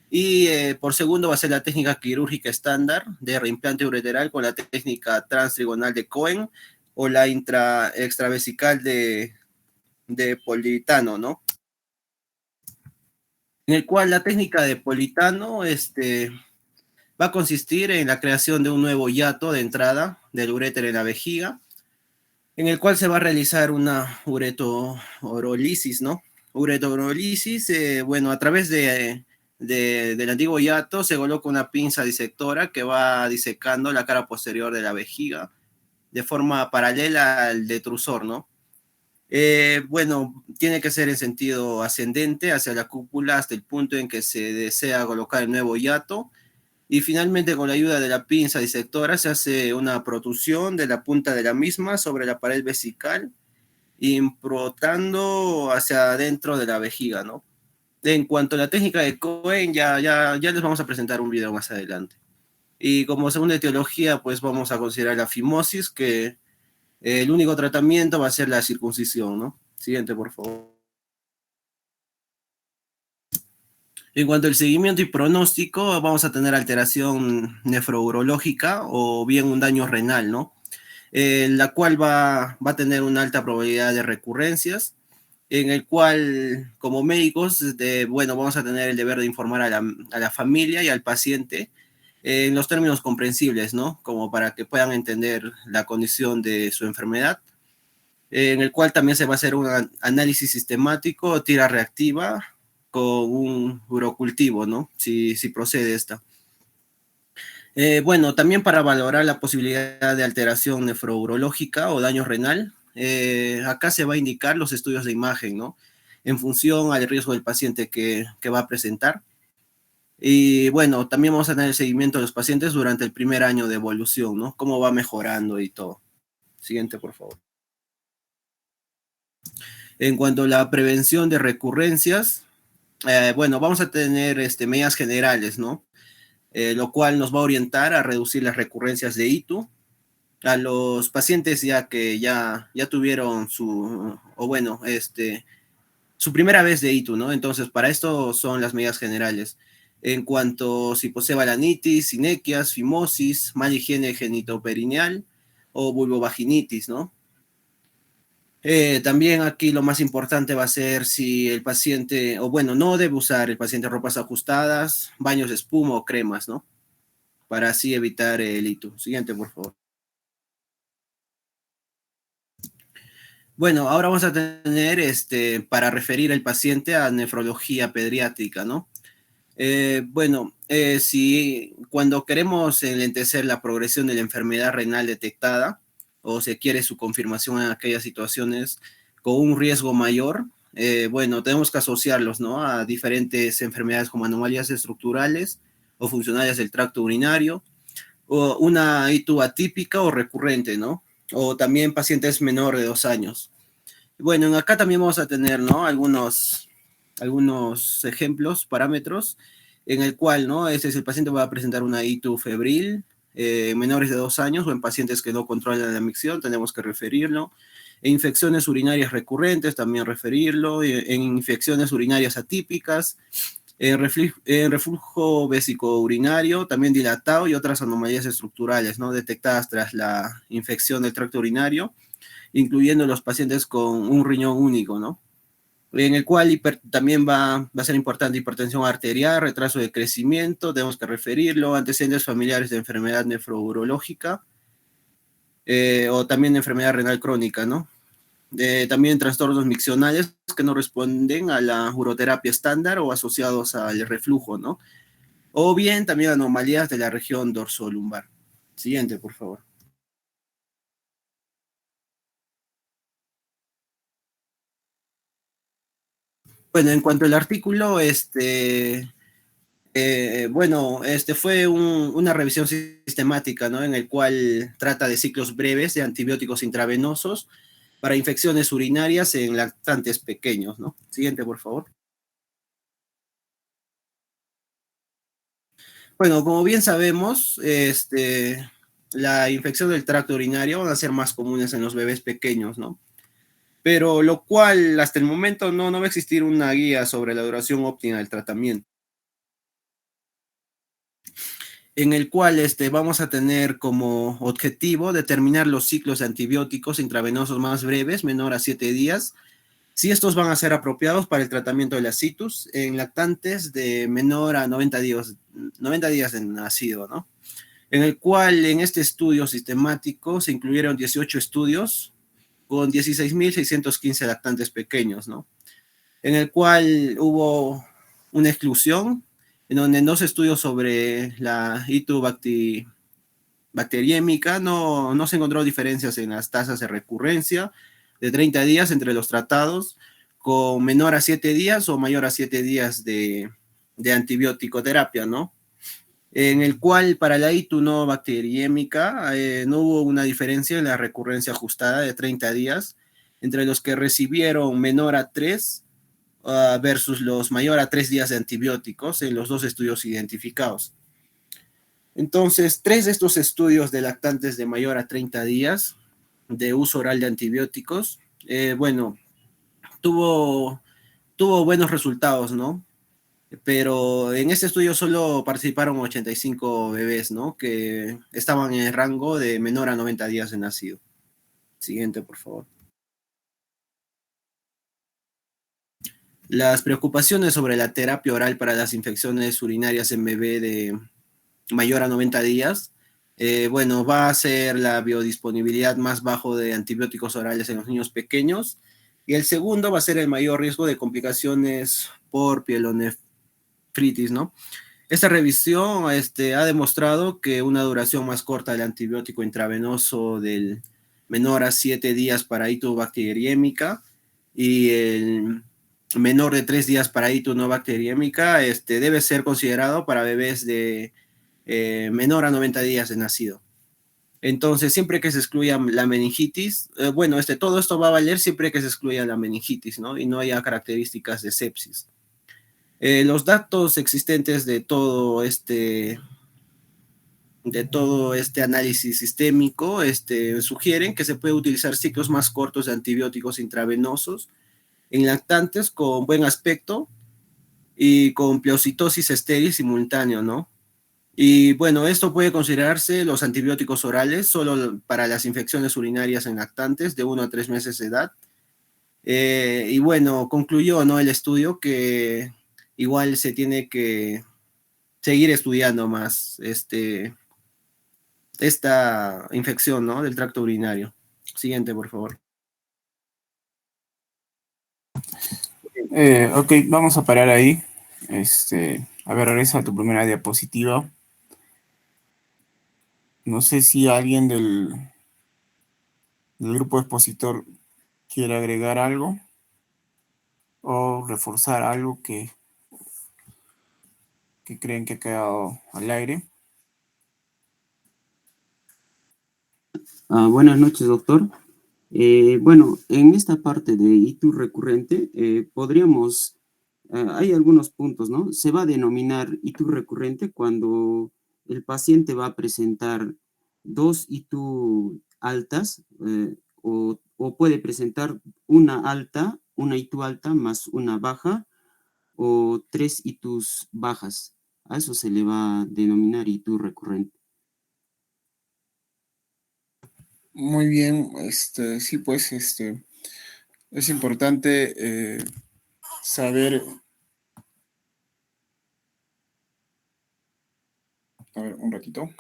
y por segundo va a ser la técnica quirúrgica estándar de reimplante ureteral con la técnica transtrigonal de Cohen o la extravesical de Politano, ¿no? En el cual la técnica de Politano va a consistir en la creación de un nuevo hiato de entrada del uréter en la vejiga, en el cual se va a realizar una uretorolisis, ¿no? Uretorolisis, bueno, a través del antiguo hiato se coloca una pinza disectora que va disecando la cara posterior de la vejiga de forma paralela al detrusor, ¿no? Bueno, tiene que ser en sentido ascendente hacia la cúpula hasta el punto en que se desea colocar el nuevo hiato. Y finalmente, con la ayuda de la pinza disectora, se hace una protrusión de la punta de la misma sobre la pared vesical, implantando hacia adentro de la vejiga, ¿no? En cuanto a la técnica de Cohen, ya les vamos a presentar un video más adelante. Y como segunda etiología, pues vamos a considerar la fimosis, que el único tratamiento va a ser la circuncisión, ¿no? Siguiente, por favor. En cuanto al seguimiento y pronóstico, vamos a tener alteración nefrourológica o bien un daño renal, ¿no? La cual va a tener una alta probabilidad de recurrencias, en el cual, como médicos, bueno, vamos a tener el deber de informar a la familia y al paciente en los términos comprensibles, ¿no? Como para que puedan entender la condición de su enfermedad, en el cual también se va a hacer un análisis sistemático, tira reactiva, con un urocultivo, ¿no? Si procede esta. Bueno, también para valorar la posibilidad de alteración nefrourológica o daño renal, acá se va a indicar los estudios de imagen, ¿no? En función al riesgo del paciente que va a presentar. Y bueno, también vamos a tener el seguimiento de los pacientes durante el primer año de evolución, ¿no? Cómo va mejorando y todo. Siguiente, por favor. En cuanto a la prevención de recurrencias, bueno, vamos a tener medidas generales, ¿no? Lo cual nos va a orientar a reducir las recurrencias de ITU a los pacientes ya que ya tuvieron su primera vez de ITU, ¿no? Entonces, para esto son las medidas generales. En cuanto si posee balanitis, sinequias, fimosis, mala higiene genitoperineal o vulvovaginitis, ¿no? También aquí lo más importante va a ser si el paciente, o bueno, no debe usar el paciente ropas ajustadas, baños de espuma o cremas, ¿no? Para así evitar el ITU. Siguiente, por favor. Bueno, ahora vamos a tener para referir el paciente a nefrología pediátrica, ¿no? Bueno, si cuando queremos enlentecer la progresión de la enfermedad renal detectada o se quiere su confirmación en aquellas situaciones con un riesgo mayor, bueno, tenemos que asociarlos, ¿no? A diferentes enfermedades como anomalías estructurales o funcionales del tracto urinario, o una ITU atípica o recurrente, ¿no? O también pacientes menores de 2 años. Bueno, acá también vamos a tener, ¿no? Algunos ejemplos, parámetros, en el cual, ¿no? Si el paciente va a presentar una ITU febril, menores de 2 años o en pacientes que no controlan la micción, tenemos que referirlo. En infecciones urinarias recurrentes, también referirlo. En infecciones urinarias atípicas, en reflujo vesicourinario, también dilatado y otras anomalías estructurales, ¿no? Detectadas tras la infección del tracto urinario, incluyendo los pacientes con un riñón único, ¿no? En el cual también va a ser importante hipertensión arterial, retraso de crecimiento, tenemos que referirlo, antecedentes familiares de enfermedad nefrourológica o también enfermedad renal crónica, ¿no? También trastornos miccionales que no responden a la uroterapia estándar o asociados al reflujo, ¿no? O bien también anomalías de la región dorsolumbar. Siguiente, por favor. Bueno, en cuanto al artículo, bueno, fue una revisión sistemática, ¿no? En el cual trata de ciclos breves de antibióticos intravenosos para infecciones urinarias en lactantes pequeños, ¿no? Siguiente, por favor. Bueno, como bien sabemos, la infección del tracto urinario van a ser más comunes en los bebés pequeños, ¿no? Pero lo cual, hasta el momento, no va a existir una guía sobre la duración óptima del tratamiento, en el cual vamos a tener como objetivo determinar los ciclos de antibióticos intravenosos más breves, menor a 7 días, si estos van a ser apropiados para el tratamiento de la citus en lactantes de menor a 90 días de nacido, ¿no? En el cual en este estudio sistemático se incluyeron 18 estudios con 16.615 lactantes pequeños, ¿no? En el cual hubo una exclusión, en donde en dos estudios sobre la ITU bacteriémica no se encontró diferencias en las tasas de recurrencia de 30 días entre los tratados con menor a 7 días o mayor a 7 días de antibiótico terapia, ¿no? En el cual para la ITU no bacteriémica no hubo una diferencia en la recurrencia ajustada de 30 días entre los que recibieron menor a 3 versus los mayor a 3 días de antibióticos en los dos estudios identificados. Entonces, 3 de estos estudios de lactantes de mayor a 30 días de uso oral de antibióticos, bueno, tuvo, tuvo buenos resultados, ¿no? Pero en este estudio solo participaron 85 bebés, ¿no? Que estaban en el rango de menor a 90 días de nacido. Siguiente, por favor. Las preocupaciones sobre la terapia oral para las infecciones urinarias en bebé de mayor a 90 días, bueno, va a ser la biodisponibilidad más bajo de antibióticos orales en los niños pequeños. Y el segundo va a ser el mayor riesgo de complicaciones por pielonefritis, ¿no? Esta revisión ha demostrado que una duración más corta del antibiótico intravenoso del menor a 7 días para itobacteriémica y el menor de 3 días para ito no bacteriémica debe ser considerado para bebés de menor a 90 días de nacido. Entonces, siempre que se excluya la meningitis, bueno, todo esto va a valer siempre que se excluya la meningitis, ¿no? Y no haya características de sepsis. Los datos existentes de todo este análisis sistémico sugieren que se puede utilizar ciclos más cortos de antibióticos intravenosos en lactantes con buen aspecto y con pleocitosis estéril simultáneo, ¿no? Y bueno, esto puede considerarse los antibióticos orales solo para las infecciones urinarias en lactantes de 1 a 3 meses de edad. Y bueno, concluyó, ¿no? El estudio que igual se tiene que seguir estudiando más esta infección, ¿no? Del tracto urinario. Siguiente, por favor. Ok, vamos a parar ahí. A ver, regresa a tu primera diapositiva. No sé si alguien del grupo expositor quiere agregar algo o reforzar algo que creen que ha quedado al aire. Buenas noches, doctor. Bueno, en esta parte de ITU recurrente, hay algunos puntos, ¿no? Se va a denominar ITU recurrente cuando el paciente va a presentar dos ITU altas o puede presentar una ITU alta más una baja o tres ITUs bajas. A eso se le va a denominar ITU recurrente. Muy bien, sí, pues, es importante saber, a ver, un ratito.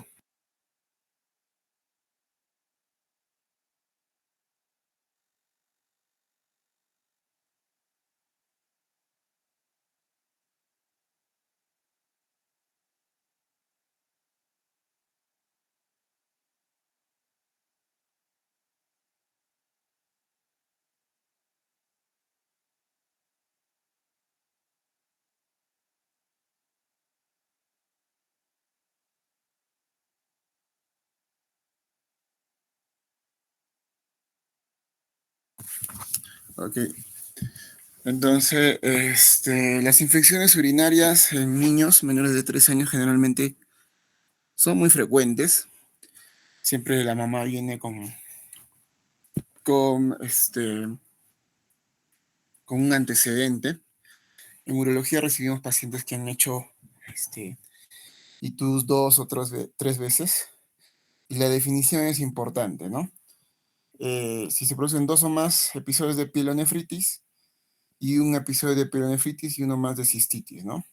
Ok. Entonces, las infecciones urinarias en niños menores de 3 años generalmente son muy frecuentes. Siempre la mamá viene con, este, con un antecedente. En urología recibimos pacientes que han hecho ITUS 2 o 3 veces. Y la definición es importante, ¿no? Si se producen 2 o más episodios de pielonefritis y un episodio de pielonefritis y uno más de cistitis, ¿no?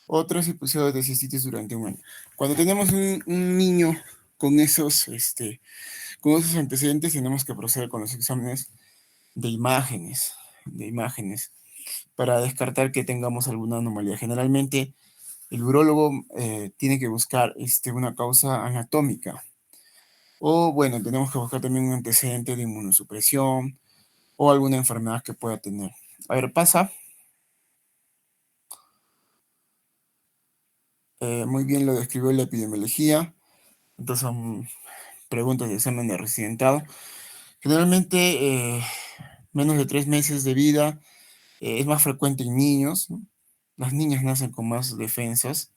O 3 episodios de cistitis durante un año. Cuando tenemos un niño con con esos antecedentes, tenemos que proceder con los exámenes de imágenes, para descartar que tengamos alguna anomalía. Generalmente, el urólogo tiene que buscar una causa anatómica. O bueno, tenemos que buscar también un antecedente de inmunosupresión o alguna enfermedad que pueda tener. A ver, pasa. Muy bien lo describió la epidemiología. Entonces son preguntas de examen de residentado. Generalmente, menos de 3 meses de vida es más frecuente en niños, ¿no? Las niñas nacen con más defensas,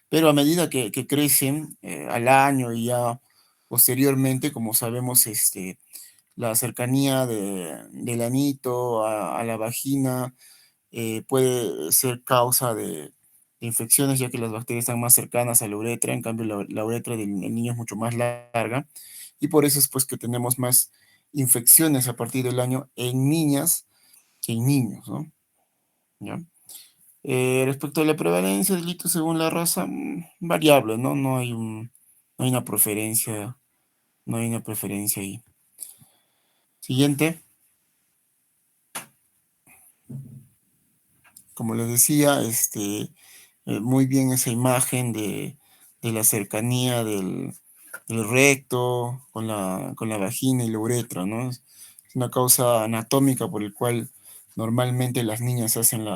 pero a medida que crecen al año y ya posteriormente, como sabemos, la cercanía del anito a la vagina puede ser causa de infecciones, ya que las bacterias están más cercanas a la uretra. En cambio la uretra del niño es mucho más larga, y por eso es pues que tenemos más infecciones a partir del año en niñas que en niños, ¿no? ¿Ya? Respecto a la prevalencia del delito según la raza, variable, ¿no? No hay una preferencia, no hay una preferencia ahí. Siguiente. Como les decía, muy bien esa imagen de la cercanía del recto con la vagina y la uretra, ¿no? Es una causa anatómica por el cual normalmente las niñas hacen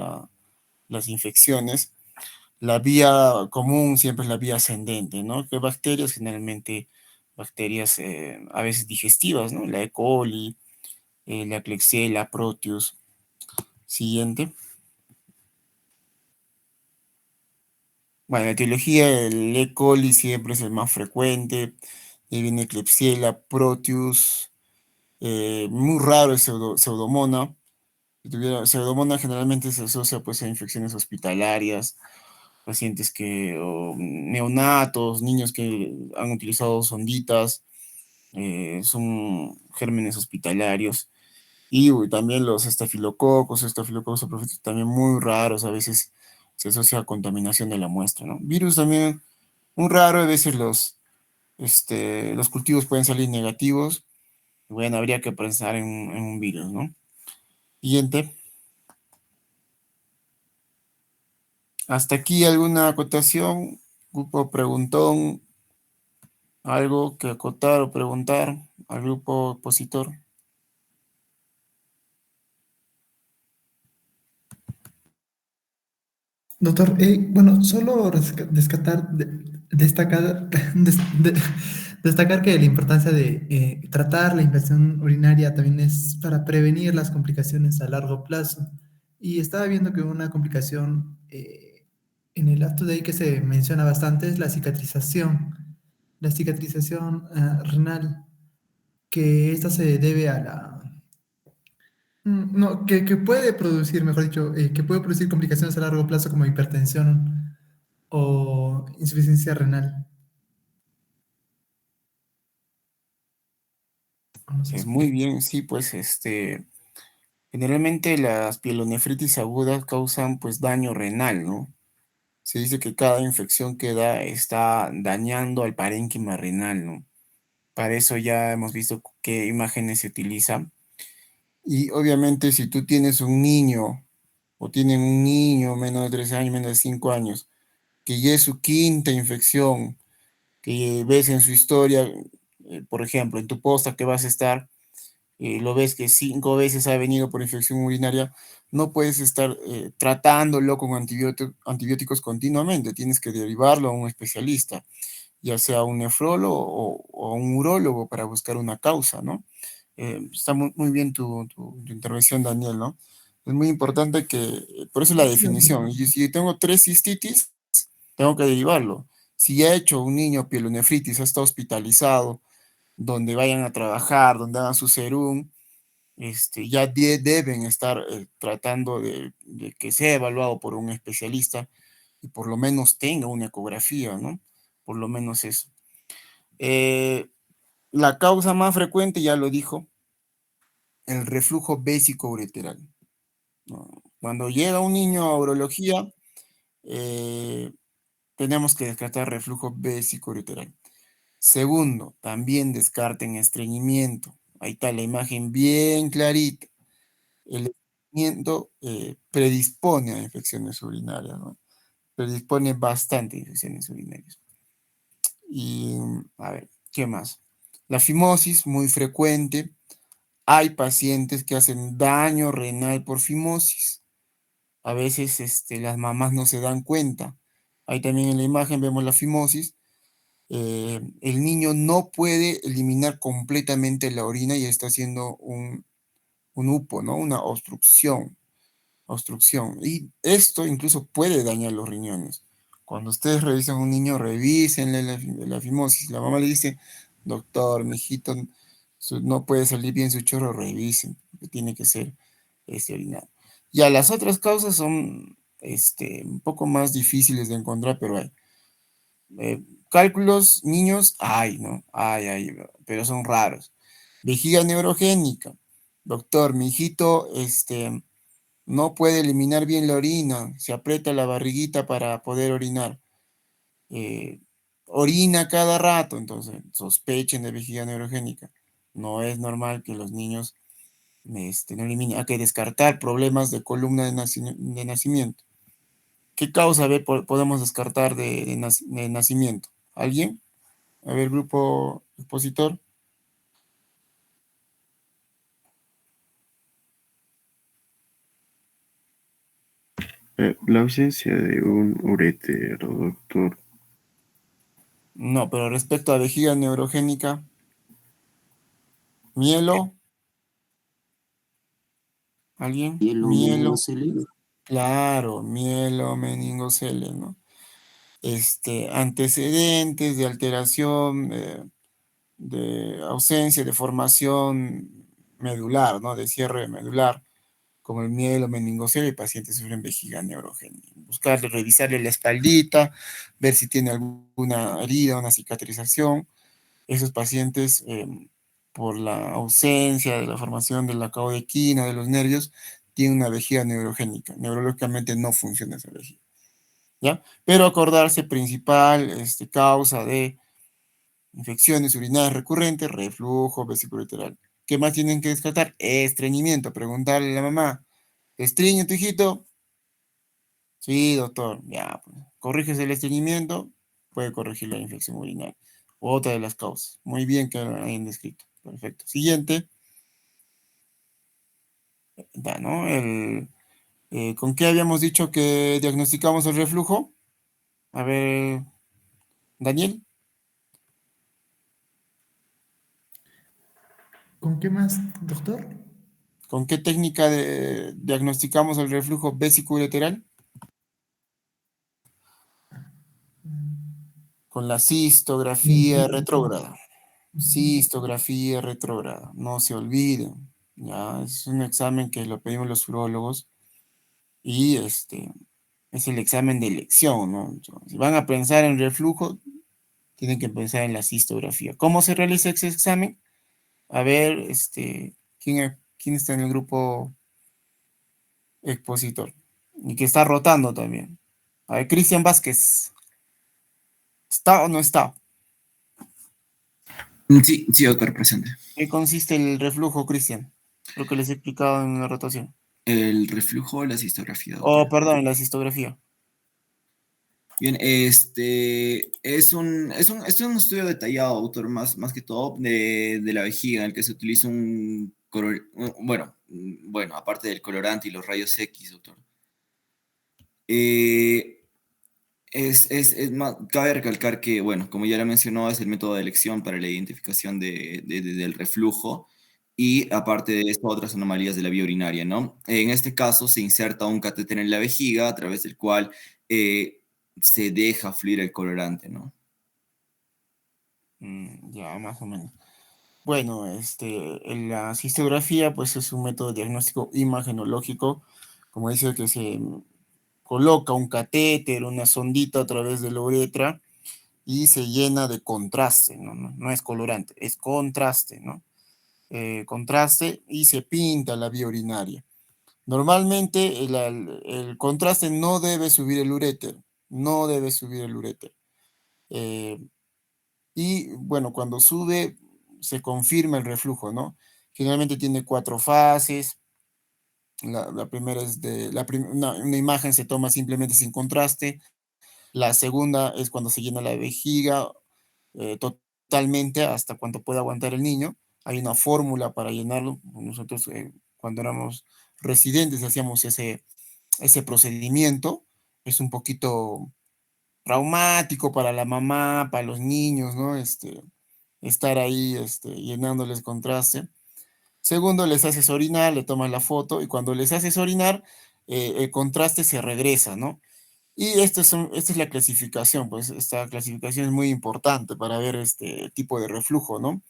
las infecciones. La vía común siempre es la vía ascendente, ¿no? Que bacterias, generalmente bacterias a veces digestivas, ¿no? La E. coli, la Klebsiella, Proteus. Siguiente. Bueno, la etiología, el E. coli siempre es el más frecuente. Ahí viene Klebsiella, Proteus. Muy raro es Pseudomonas. Pseudomonas generalmente se asocia pues a infecciones hospitalarias, pacientes o neonatos, niños que han utilizado sonditas, son gérmenes hospitalarios. Y también los estafilococos saprophytos también muy raros, a veces se asocia a contaminación de la muestra, ¿no? Virus también muy raro, a veces los cultivos pueden salir negativos. Bueno, habría que pensar en un virus, ¿no? Siguiente. Hasta aquí alguna acotación, grupo preguntón, algo que acotar o preguntar al grupo opositor. Doctor, bueno, solo destacar, destacar que la importancia de tratar la infección urinaria también es para prevenir las complicaciones a largo plazo. Y estaba viendo que una complicación en el acto de ahí que se menciona bastante es la cicatrización renal, que esta se debe a no, que puede producir, mejor dicho, que puede producir complicaciones a largo plazo como hipertensión o insuficiencia renal. No sé Muy bien, sí, pues generalmente las pielonefritis agudas causan pues daño renal, ¿no? Se dice que cada infección que da está dañando al parénquima renal, ¿no? Para eso ya hemos visto qué imágenes se utilizan. Y obviamente si tú tienes un niño o tienen un niño menos de 3 años, menos de 5 años, que ya es su quinta infección, que ves en su historia, por ejemplo, en tu posta que vas a estar, lo ves que 5 veces ha venido por infección urinaria, no puedes estar tratándolo con antibióticos continuamente, tienes que derivarlo a un especialista, ya sea un nefrólogo o a un urólogo para buscar una causa, ¿no? Está muy bien tu intervención, Daniel, ¿no? Es muy importante por eso la definición. Y si tengo 3 cistitis, tengo que derivarlo. Si ya ha hecho un niño pielonefritis, ha estado hospitalizado, donde vayan a trabajar, donde hagan su serum, ya deben estar tratando de que sea evaluado por un especialista y por lo menos tenga una ecografía, ¿no? Por lo menos eso. La causa más frecuente, ya lo dijo, el reflujo vésico-ureteral, ¿no? Cuando llega un niño a urología, eh, tenemos que descartar reflujo vésico-ureteral. Segundo, también descarten estreñimiento. Ahí está la imagen bien clarita. El estreñimiento predispone a infecciones urinarias, ¿no? Predispone bastante a infecciones urinarias. Y, a ver, ¿qué más? La fimosis, muy frecuente. Hay pacientes que hacen daño renal por fimosis. A veces las mamás no se dan cuenta. Ahí también en la imagen vemos la fimosis. El niño no puede eliminar completamente la orina y está haciendo un UPO, ¿no? Una obstrucción. Y esto incluso puede dañar los riñones. Cuando ustedes revisan a un niño, revísenle la fimosis. La mamá le dice, doctor, mi hijito no puede salir bien su chorro, revisen, porque tiene que ser orinado. Ya las otras causas son un poco más difíciles de encontrar, pero hay. Cálculos, niños, hay, ¿no? Hay, pero son raros. Vejiga neurogénica. Doctor, mi hijito, no puede eliminar bien la orina, se aprieta la barriguita para poder orinar. Orina cada rato, entonces sospechen de vejiga neurogénica. No es normal que los niños no eliminen. Hay que descartar problemas de columna de nacimiento. ¿Qué causa podemos descartar de nacimiento? ¿Alguien? A ver, grupo expositor. La ausencia de un urétero, doctor. No, pero respecto a vejiga neurogénica, mielo. ¿Alguien? Hielo Mielo. meningocele. Claro, mielo, meningocele, ¿no? Antecedentes de alteración, de ausencia de formación medular, ¿no? De cierre medular, como el mielo, meningocele, el paciente sufre vejiga neurogénica. Buscarle, revisarle la espaldita, ver si tiene alguna herida, una cicatrización. Esos pacientes, por la ausencia de la formación de la caudequina, de los nervios, tienen una vejiga neurogénica. Neurológicamente no funciona esa vejiga, ¿ya? Pero acordarse principal causa de infecciones urinarias recurrentes, reflujo vesicoureteral. ¿Qué más tienen que descartar? Estreñimiento. Preguntarle a la mamá, ¿estreñe tu hijito? Sí, doctor. Ya, pues, corriges el estreñimiento, puede corregir la infección urinaria. Otra de las causas. Muy bien que lo hayan descrito. Perfecto. Siguiente. Da, ¿no? ¿Con qué habíamos dicho que diagnosticamos el reflujo? A ver, Daniel. ¿Con qué más, doctor? ¿Con qué técnica diagnosticamos el reflujo vesicoureteral? Con la cistografía retrógrada. Cistografía retrógrada. No se olviden. Ya, es un examen que lo pedimos los urólogos y es el examen de elección, ¿no? Entonces, si van a pensar en reflujo, tienen que pensar en la cistografía. ¿Cómo se realiza ese examen? A ver, ¿quién está en el grupo expositor? Y que está rotando también. A ver, Cristian Vázquez. ¿Está o no está? Sí, sí, doctor, presente. ¿Qué consiste el reflujo, Cristian? Lo que les he explicado en la rotación. El reflujo, la cistografía, Oh, doctor. perdón, la cistografía. Bien, esto es un estudio detallado, doctor, más que todo de la vejiga, en el que se utiliza bueno, aparte del colorante y los rayos X, doctor. Cabe recalcar que, bueno, como ya lo mencionó, es el método de elección para la identificación del reflujo. y aparte de esto, otras anomalías de la vía urinaria, ¿no? En este caso, se inserta un catéter en la vejiga a través del cual se deja fluir el colorante, ¿no? Ya, más o menos. Bueno, en la cistografía, pues es un método diagnóstico imagenológico, como dice, que se coloca un catéter, una sondita a través de la uretra y se llena de contraste, ¿no? No es colorante, es contraste, ¿no? Contraste y se pinta la vía urinaria. Normalmente el contraste no debe subir el uréter, no debe subir el uréter. Eh, y bueno, cuando sube se confirma el reflujo, ¿no? Generalmente tiene 4 fases. La primera es una imagen se toma simplemente sin contraste. La segunda es cuando se llena la vejiga totalmente hasta cuanto pueda aguantar el niño. Hay una fórmula para llenarlo. Nosotros cuando éramos residentes hacíamos ese procedimiento. Es un poquito traumático para la mamá, para los niños, ¿no? Estar ahí llenándoles contraste. Segundo, les haces orinar, le tomas la foto y cuando les haces orinar, el contraste se regresa, ¿no? Y esta es la clasificación, pues esta clasificación es muy importante para ver este tipo de reflujo, ¿no?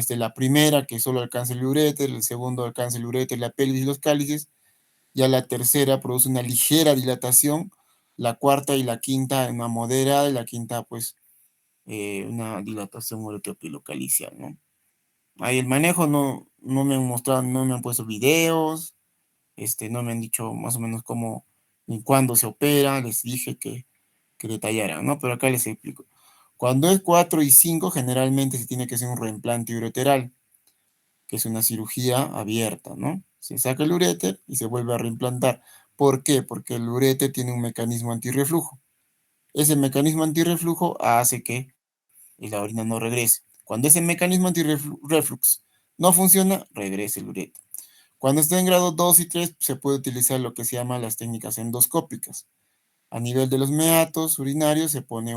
La primera que solo alcanza el uréter, el segundo alcanza el uréter, la pelvis y los cálices, ya la tercera produce una ligera dilatación, la cuarta y la quinta una moderada y la quinta pues una dilatación ureteropilocalicial, ¿no? Ahí el manejo no me han mostrado, no me han puesto videos, no me han dicho más o menos cómo ni cuándo se opera, les dije que detallaran, ¿no? Pero acá les explico. Cuando es 4 y 5, generalmente se tiene que hacer un reimplante ureteral, que es una cirugía abierta, ¿no? Se saca el uréter y se vuelve a reimplantar. ¿Por qué? Porque el uréter tiene un mecanismo antirreflujo. Ese mecanismo antirreflujo hace que la orina no regrese. Cuando ese mecanismo antirreflux no funciona, regresa el uréter. Cuando está en grado 2 y 3, se puede utilizar lo que se llama las técnicas endoscópicas. A nivel de los meatos urinarios se pone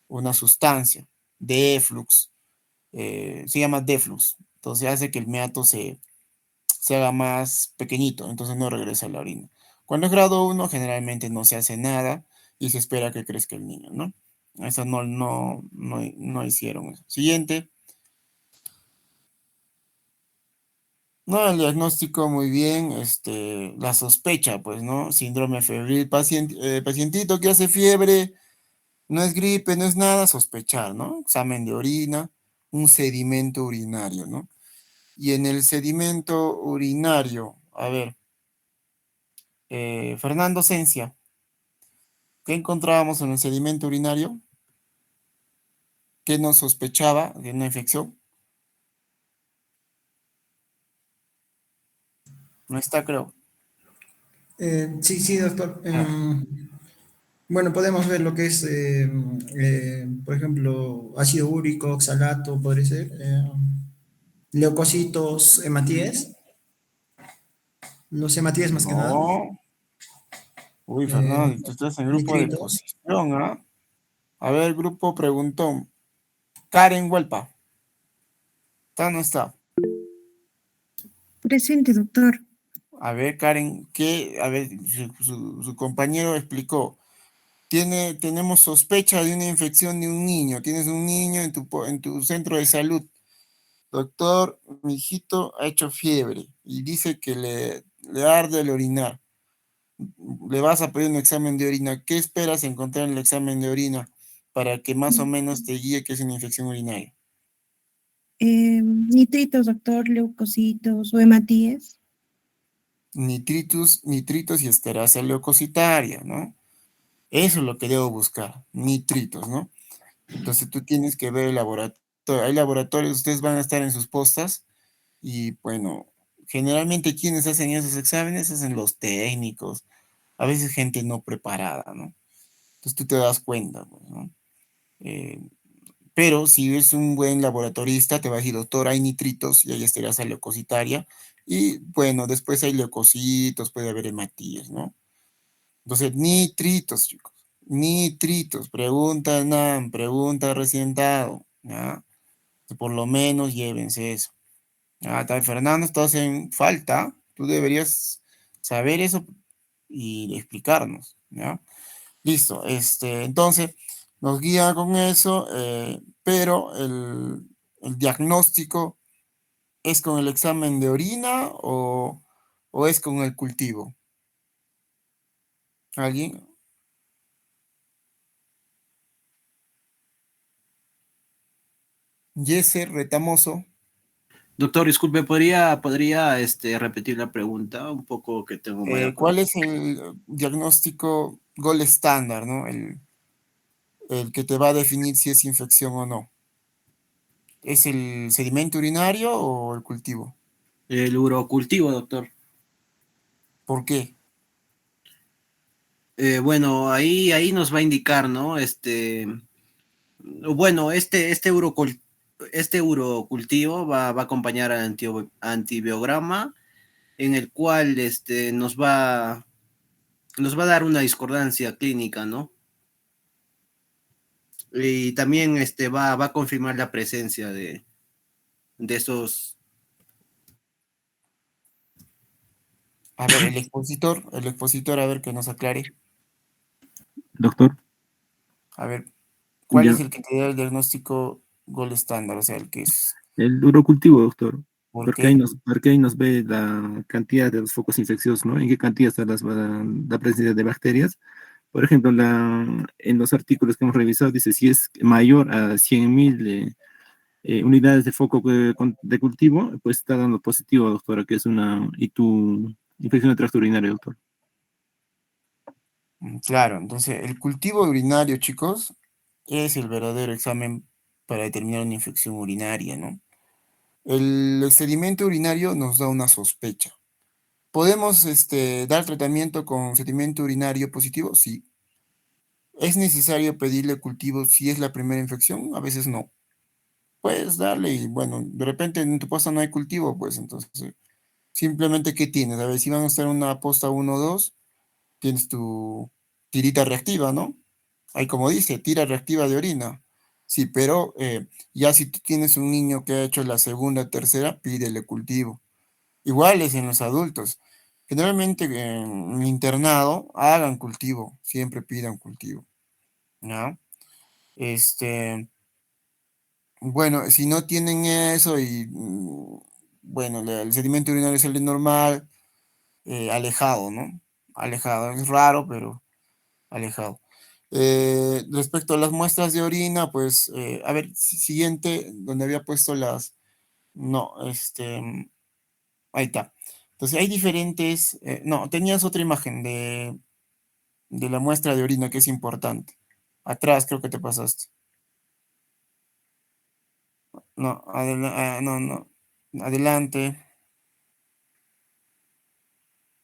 una sustancia, deflux, se llama deflux. Entonces hace que el meato se haga más pequeñito, entonces no regresa a la orina. Cuando es grado 1, generalmente no se hace nada y se espera que crezca el niño, ¿no? Eso no hicieron eso. Siguiente. No, el diagnóstico muy bien, la sospecha, pues, ¿no? Síndrome febril, pacientito que hace fiebre, no es gripe, no es nada, sospechar, ¿no? Examen de orina, un sedimento urinario, ¿no? Y en el sedimento urinario, a ver, Fernando Cencia, ¿qué encontrábamos en el sedimento urinario? ¿Qué nos sospechaba de una infección? No está, creo. Sí, sí, doctor. Ah, Bueno, podemos ver lo que es, por ejemplo, ácido úrico, oxalato, podría ser, leucocitos, hematíes, los hematíes más que nada, no. Uy, eh, Fernando, tú estás en grupo de nitritos. posición, ¿ah? A ver, grupo preguntó. Karen Huelpa. ¿Está o no está? Presente, doctor. A ver, Karen, a ver, su compañero explicó. Tenemos sospecha de una infección de un niño. Tienes un niño en tu centro de salud. Doctor, mi hijito ha hecho fiebre y dice que le arde el orinar. Le vas a pedir un examen de orina. ¿Qué esperas encontrar en el examen de orina para que más o menos te guíe que es una infección urinaria? Nitritos, doctor, leucocitos o hematíes. Nitritos y esterasa leucocitaria, ¿no? Eso es lo que debo buscar, nitritos, ¿no? Entonces tú tienes que ver el laboratorio. Hay laboratorios, ustedes van a estar en sus postas y bueno, generalmente quienes hacen esos exámenes hacen los técnicos, a veces gente no preparada, ¿no? Entonces tú te das cuenta, pues, ¿no? Eh, pero si eres un buen laboratorista, te va a decir, doctor, hay nitritos y hay esterasa leucocitaria y bueno, después hay leucocitos, puede haber hematíes, ¿no? Entonces, nitritos, chicos. Nitritos. Pregunta NAM, pregunta recién dado. ¿Ya? Por lo menos llévense eso. Ah, está, Fernando, estás en falta. Tú deberías saber eso y explicarnos, ¿ya? Listo, entonces nos guía con eso, pero el diagnóstico es con el examen de orina o es con el cultivo. ¿Alguien? Yeser Retamoso. Doctor, disculpe, ¿podría repetir la pregunta? Un poco que tengo mala ¿Cuál conexión. es el diagnóstico gold estándar, ¿no? El que te va a definir si es infección o no. ¿Es el sedimento urinario o el cultivo? El urocultivo, doctor. ¿Por qué? Bueno, ahí nos va a indicar, ¿no? Bueno, este urocultivo va a acompañar al antibiograma, en el cual nos va a dar una discordancia clínica, ¿no? Y también va a confirmar la presencia de esos. A ver, el expositor, a ver que nos aclare. Doctor, A ver, ¿cuál ya, es el que te da el diagnóstico gold estándar? O sea, el que es, el urocultivo, doctor, ¿por qué? porque ahí nos ve la cantidad de los focos infecciosos, ¿no? En qué cantidad está la presencia de bacterias. Por ejemplo, en los artículos que hemos revisado dice si es mayor a 100.000 unidades de foco de cultivo, pues está dando positivo, doctora, que es una infección de tracto urinario, doctor. Claro, entonces el cultivo urinario, chicos, es el verdadero examen para determinar una infección urinaria, ¿no? El sedimento urinario nos da una sospecha. ¿Podemos dar tratamiento con sedimento urinario positivo? Sí. ¿Es necesario pedirle cultivo si es la primera infección? A veces no. Puedes darle y bueno, de repente en tu posta no hay cultivo, pues entonces simplemente ¿qué tienes? A ver, si van a estar en una posta 1 o 2, tienes tu tirita reactiva, ¿no? Ahí como dice, tira reactiva de orina. Sí, pero ya si tú tienes un niño que ha hecho la segunda, tercera, pídele cultivo. Igual es en los adultos. Generalmente en internado hagan cultivo, siempre pidan cultivo, ¿no? Bueno, si no tienen eso y, bueno, el sedimento urinario es el normal, alejado, ¿no? Alejado, es raro, pero alejado. Respecto a las muestras de orina, pues, a ver, siguiente, donde había puesto no, ahí está. Entonces hay diferentes, no, tenías otra imagen de la muestra de orina que es importante. Atrás creo que te pasaste. No, no, no, adelante.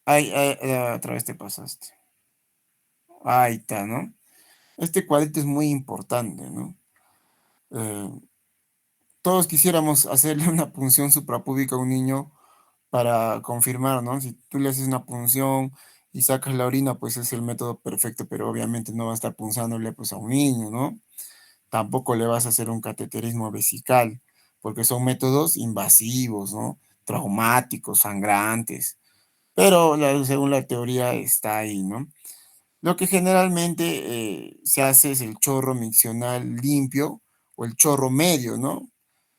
Otra vez te pasaste. Ahí está, ¿no? Este cuadrito es muy importante, ¿no? Eh, todos quisiéramos hacerle una punción suprapúbica a un niño para confirmar, ¿no? Si tú le haces una punción y sacas la orina, pues es el método perfecto, pero obviamente no va a estar punzándole pues a un niño, ¿no? Tampoco le vas a hacer un cateterismo vesical, porque son métodos invasivos, ¿no? Traumáticos, sangrantes, pero según la teoría está ahí, ¿no? Lo que generalmente se hace es el chorro miccional limpio o el chorro medio, ¿no?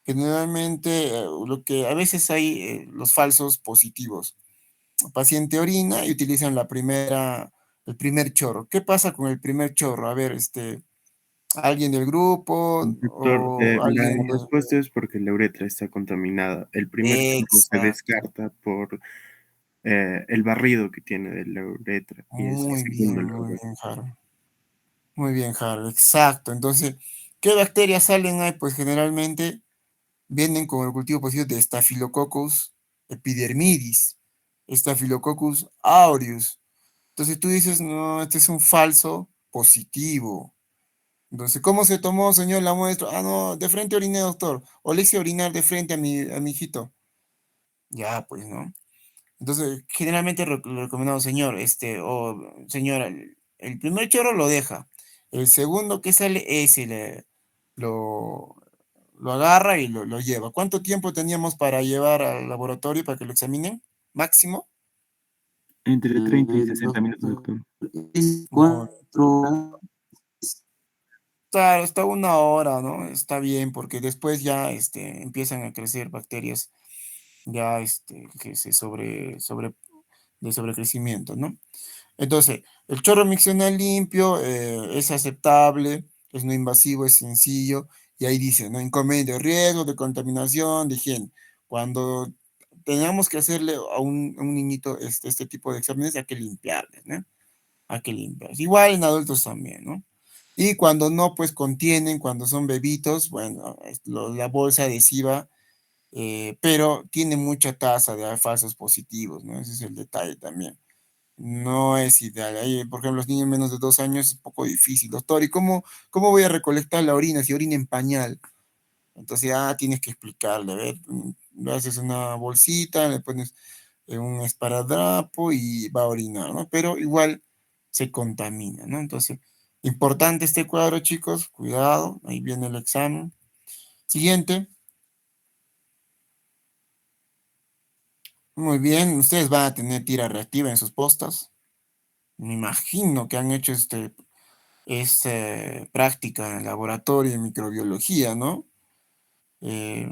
Generalmente lo que a veces hay los falsos positivos. El paciente orina y utilizan el primer chorro. ¿Qué pasa con el primer chorro? A ver, alguien del grupo Doctor, o la alguien de... respuesta es porque la uretra está contaminada. El primer chorro se Exacto. descarta por el barrido que tiene de la uretra y es el segundo el Muy correcto. bien, Harold. Muy bien, Harold. Exacto. Entonces, ¿qué bacterias salen ahí? Pues generalmente vienen con el cultivo positivo de Staphylococcus epidermidis, Staphylococcus aureus. Entonces tú dices, no, este es un falso positivo. Entonces, ¿cómo se tomó, señor, la muestra? Ah, no, de frente oriné, doctor. O le hice orinar de frente a mi hijito. Ya, pues, ¿no? Entonces, generalmente lo recomendamos, señor, o señora, el primer chorro lo deja. El segundo que sale, ese lo, lo agarra y lo lleva. ¿Cuánto tiempo teníamos para llevar al laboratorio para que lo examinen? ¿Máximo? Entre 30 y 60 minutos, Doctor, doctor. es Bueno, 4 horas. claro, está 1 hora, ¿no? Está bien, porque después ya empiezan a crecer bacterias ya que de sobrecrecimiento, ¿no? Entonces, el chorro miccional limpio es aceptable, es no invasivo, es sencillo, y ahí dice, ¿no? Inconveniente, riesgo de contaminación, de higiene. Cuando tengamos que hacerle a un niñito este tipo de exámenes, hay que limpiarles, ¿no? Hay que limpiarles. Igual en adultos también, ¿no? Y cuando no, pues contienen, cuando son bebitos, bueno, la bolsa adhesiva, pero tiene mucha tasa de falsos positivos, ¿no? Ese es el detalle también. No es ideal. Ahí, por ejemplo, los niños menos de 2 años es un poco difícil. Doctor, ¿y cómo voy a recolectar la orina si orina en pañal? Entonces ya tienes que explicarle, a ver, le haces una bolsita, le pones un esparadrapo y va a orinar, ¿no? Pero igual se contamina, ¿no? Entonces, importante este cuadro, chicos, cuidado, ahí viene el examen. Siguiente. Muy bien, ustedes van a tener tira reactiva en sus postas. Me imagino que han hecho práctica en el laboratorio de microbiología, ¿no? Eh,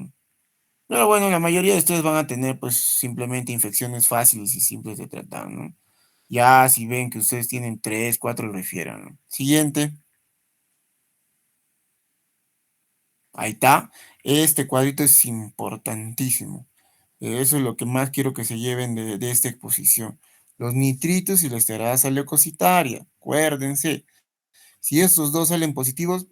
pero bueno, la mayoría de ustedes van a tener pues simplemente infecciones fáciles y simples de tratar, ¿no? Ya si ven que ustedes tienen 3, 4, refieran, ¿no? Siguiente. Ahí está. Este cuadrito es importantísimo. Eso es lo que más quiero que se lleven de esta exposición. Los nitritos y la esterasa leucocitaria. Acuérdense. Si estos dos salen positivos,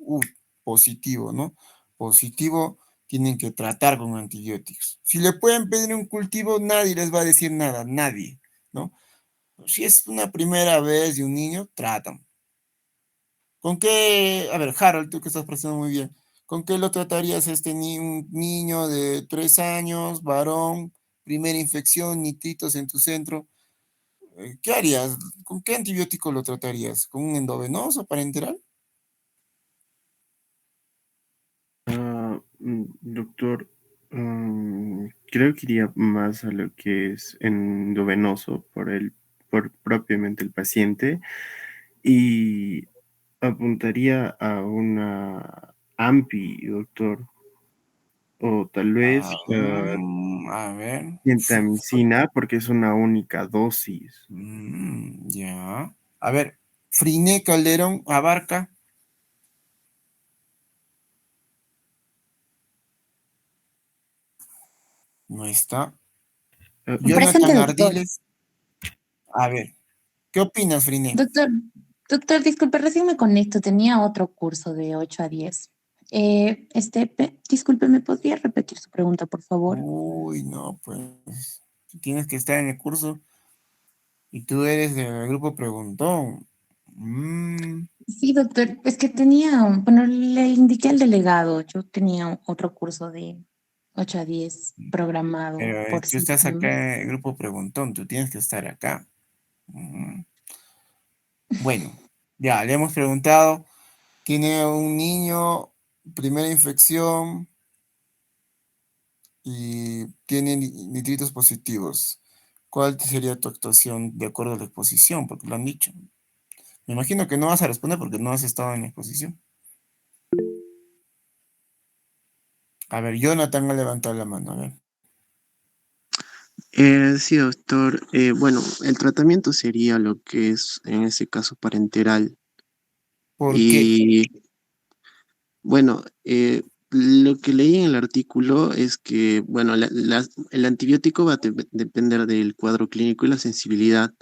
positivo, ¿no? Positivo, tienen que tratar con antibióticos. Si le pueden pedir un cultivo, nadie les va a decir nada, nadie, ¿no? Si es una primera vez de un niño, tratan. ¿Con qué? A ver, Harold, tú que estás prestando muy bien. ¿Con qué lo tratarías un niño de 3 años, varón, primera infección, nitritos en tu centro? ¿Qué harías? ¿Con qué antibiótico lo tratarías? ¿Con un endovenoso parenteral? Doctor, creo que iría más a lo que es endovenoso por propiamente el paciente y apuntaría a una AMPI, doctor, o tal vez A ver. gentamicina porque es una única dosis. Ya. A ver, Friné Calderón abarca. No está. Presente, Jonathan doctor. Ardiles. A ver, ¿qué opinas, Friné? Doctor, disculpe, recién me conecto. Tenía otro curso de 8 a 10. Disculpe, ¿me podría repetir su pregunta, por favor? Uy, no, pues. Tienes que estar en el curso y tú eres del grupo Preguntón. Sí, doctor, es que bueno, le indiqué al delegado, yo tenía otro curso de 8 a 10 programado Pero por tú si. estás acá en el grupo Preguntón, tú tienes que estar acá. Mm. Bueno, ya, le hemos preguntado. Tiene un niño, primera infección y tiene nitritos positivos. ¿Cuál sería tu actuación de acuerdo a la exposición? Porque lo han dicho. Me imagino que no vas a responder porque no has estado en la exposición. A ver, Jonathan ha levantado la mano. A ver. Sí, doctor. Bueno, el tratamiento sería lo que es, en ese caso, parenteral. ¿Por qué? Y bueno, lo que leí en el artículo es que, bueno, el antibiótico va a depender del cuadro clínico y la sensibilidad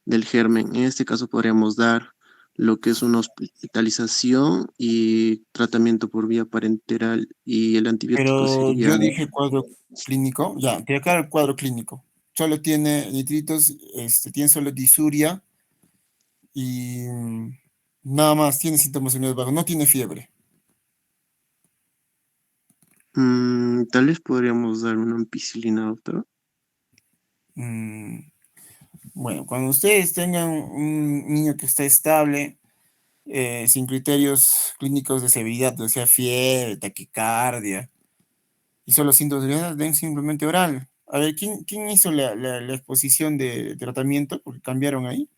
del germen. En este caso podríamos dar lo que es una hospitalización y tratamiento por vía parenteral y el antibiótico Pero sería. yo dije cuadro clínico. Ya, te acá el cuadro clínico. Solo tiene nitritos, tiene solo disuria y nada más, tiene síntomas unidades bajos, no tiene fiebre. Tal vez podríamos dar una ampicilina, doctor. Mm, Bueno, cuando ustedes tengan un niño que está estable, sin criterios clínicos de severidad, o sea, fiebre, taquicardia, y solo síntomas den simplemente oral. A ver, ¿quién hizo la exposición de tratamiento? Porque cambiaron ahí.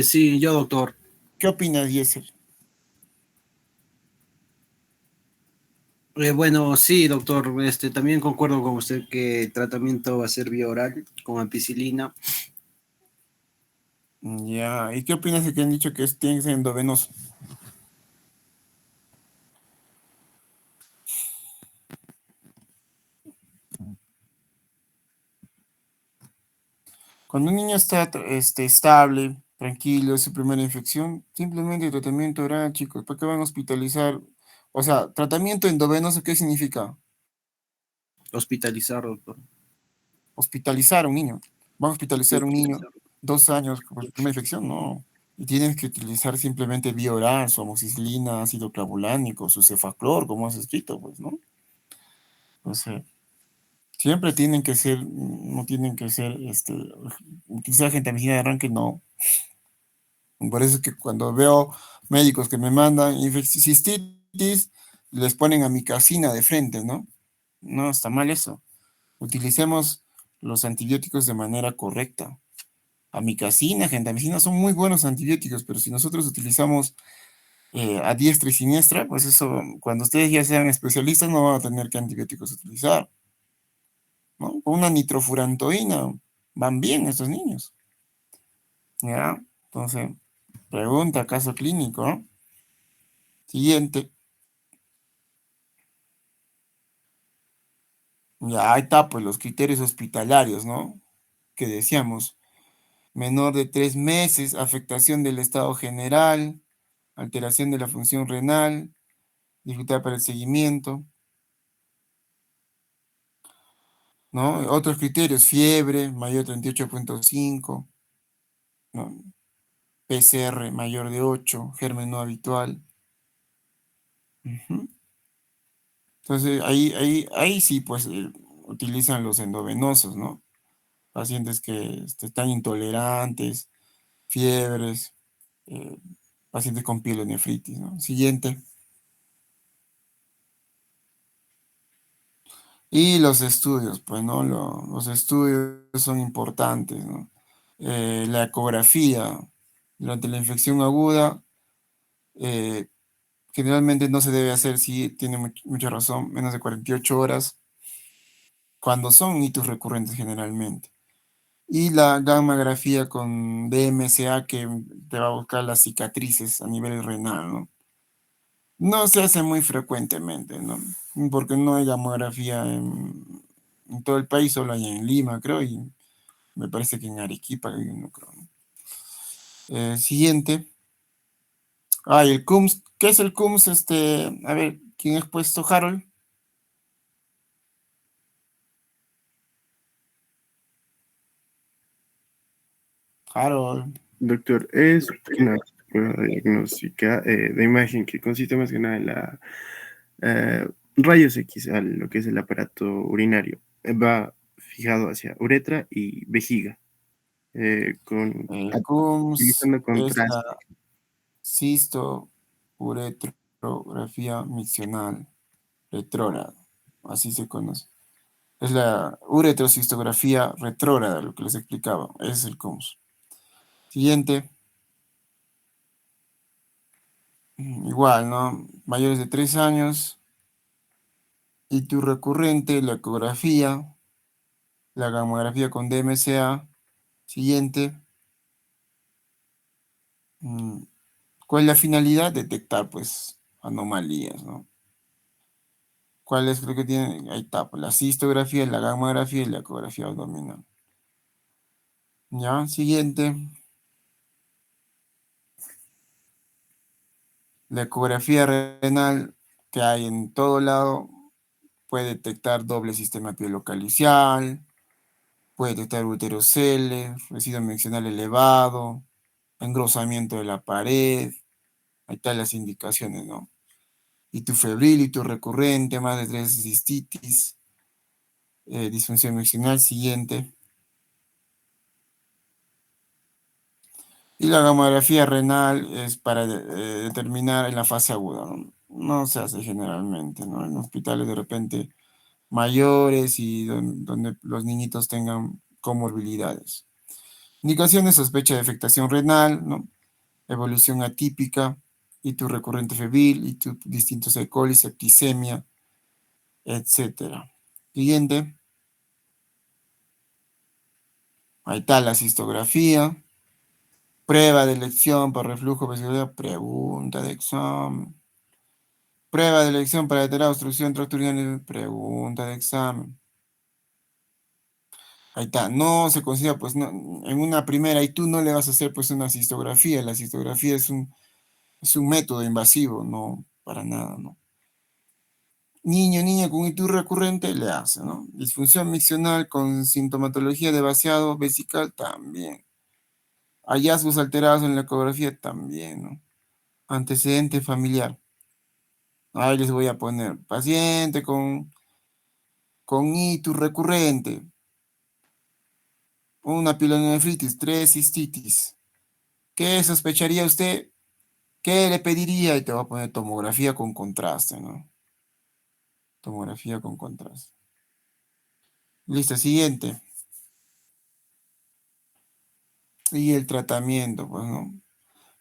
Sí, yo, doctor. ¿Qué opinas, Yesel? Bueno, sí, doctor, también concuerdo con usted que el tratamiento va a ser vía oral con ampicilina. Ya, ¿y qué opinas de que han dicho que tiene que ser endovenoso? Cuando un niño está estable, tranquilo, es su primera infección, simplemente tratamiento oral, chicos. ¿Para qué van a hospitalizar? O sea, tratamiento endovenoso, ¿qué significa? Hospitalizar, doctor. Hospitalizar a un niño. ¿Van a Sí, hospitalizar a un niño 2 años por primera infección? No. Y tienes que utilizar simplemente vía oral, su amoxicilina, ácido clavulánico, su cefaclor, como has escrito, pues, ¿no? O sea, siempre tienen que ser, no tienen que ser, utilizar gentamicina de arranque, no. Por eso es que cuando veo médicos que me mandan cistitis, les ponen amicacina de frente, ¿no? No, está mal eso. Utilicemos los antibióticos de manera correcta. Amicacina, gentamicina son muy buenos antibióticos, pero si nosotros utilizamos a diestra y siniestra, pues eso, cuando ustedes ya sean especialistas, no van a tener qué antibióticos utilizar, ¿no? Con una nitrofurantoína van bien estos niños, ¿ya? Entonces, pregunta, caso clínico, ¿no? Siguiente. Ya, ahí está, pues los criterios hospitalarios, ¿no? Que decíamos, menor de 3 meses, afectación del estado general, alteración de la función renal, dificultad para el seguimiento, ¿no? Otros criterios, fiebre mayor de 38.5, ¿no? PCR mayor de 8, germen no habitual. Ujú. Entonces, ahí sí, pues, utilizan los endovenosos, ¿no? Pacientes que están intolerantes, fiebres, eh, pacientes con pielonefritis, ¿no? Siguiente. Y los estudios, pues, ¿no? Los estudios son importantes, ¿no? La ecografía durante la infección aguda eh, generalmente no se debe hacer, si tiene mucha razón, menos de 48 horas, cuando son hitos recurrentes generalmente. Y la gammagrafía con DMSA que te va a buscar las cicatrices a nivel renal, ¿no? No se hace muy frecuentemente, ¿no? Porque no hay gamografía en todo el país, solo hay en Lima, creo, y me parece que en Arequipa hay uno, creo, ¿no? Siguiente. Ah, y el CUMS. ¿Qué es el CUMS? A ver, ¿quién ha expuesto? Harold. Harold. Doctor, es una prueba diagnóstica de imagen que consiste más que nada en la rayos X, a lo que es el aparato urinario. Va fijado hacia uretra y vejiga, El CUMS utilizando es contraste. la cisto-uretrografía miccional retrógrada, así se conoce. Es la uretrocistografía retrógrada, lo que les explicaba. Ese es el CUMS. Siguiente. Igual, ¿no? Mayores de 3 años. Y tu recurrente, la ecografía, la gamografía con DMCA. Siguiente. ¿Cuál es la finalidad? Detectar, pues, anomalías, ¿no? ¿Cuáles creo que tienen? Ahí está, pues, la cistografía, la gamografía y la ecografía abdominal. Ya, siguiente. La ecografía renal que hay en todo lado puede detectar doble sistema pielocalicial, puede detectar uterocele, residuo miccional elevado, engrosamiento de la pared, ahí están las indicaciones, ¿no? Y tu febril y tu recurrente, más de 3 cistitis, disfunción miccional, siguiente. Y la gamografía renal es para determinar en la fase aguda, ¿no? no se hace generalmente, ¿no? En hospitales de repente mayores y donde los niñitos tengan comorbilidades. Indicaciones: sospecha de afectación renal, ¿no? Evolución atípica, ictus recurrente febril, ictus distintos E. coli, septicemia, etcétera. Siguiente. Ahí está la cistografía. Prueba de elección para reflujo vesicular, pregunta de examen. Prueba de elección para detectar obstrucción tracturinaria, pregunta de examen. Ahí está, no se considera, pues, no, en una primera, y tú no le vas a hacer, pues, una cistografía. La cistografía es un método invasivo, no, para nada, ¿no? Niño, niña con ictus recurrente, le hace, ¿no? Disfunción miccional con sintomatología de vaciado vesical, también. Hallazgos alterados en la ecografía, también, ¿no? Antecedente familiar. Ahí les voy a poner paciente con ictus recurrente, una pielonefritis, 3 cistitis. ¿Qué sospecharía usted? ¿Qué le pediría? Y te voy a poner tomografía con contraste, ¿no? Tomografía con contraste. Listo, siguiente. Y el tratamiento, pues, ¿no?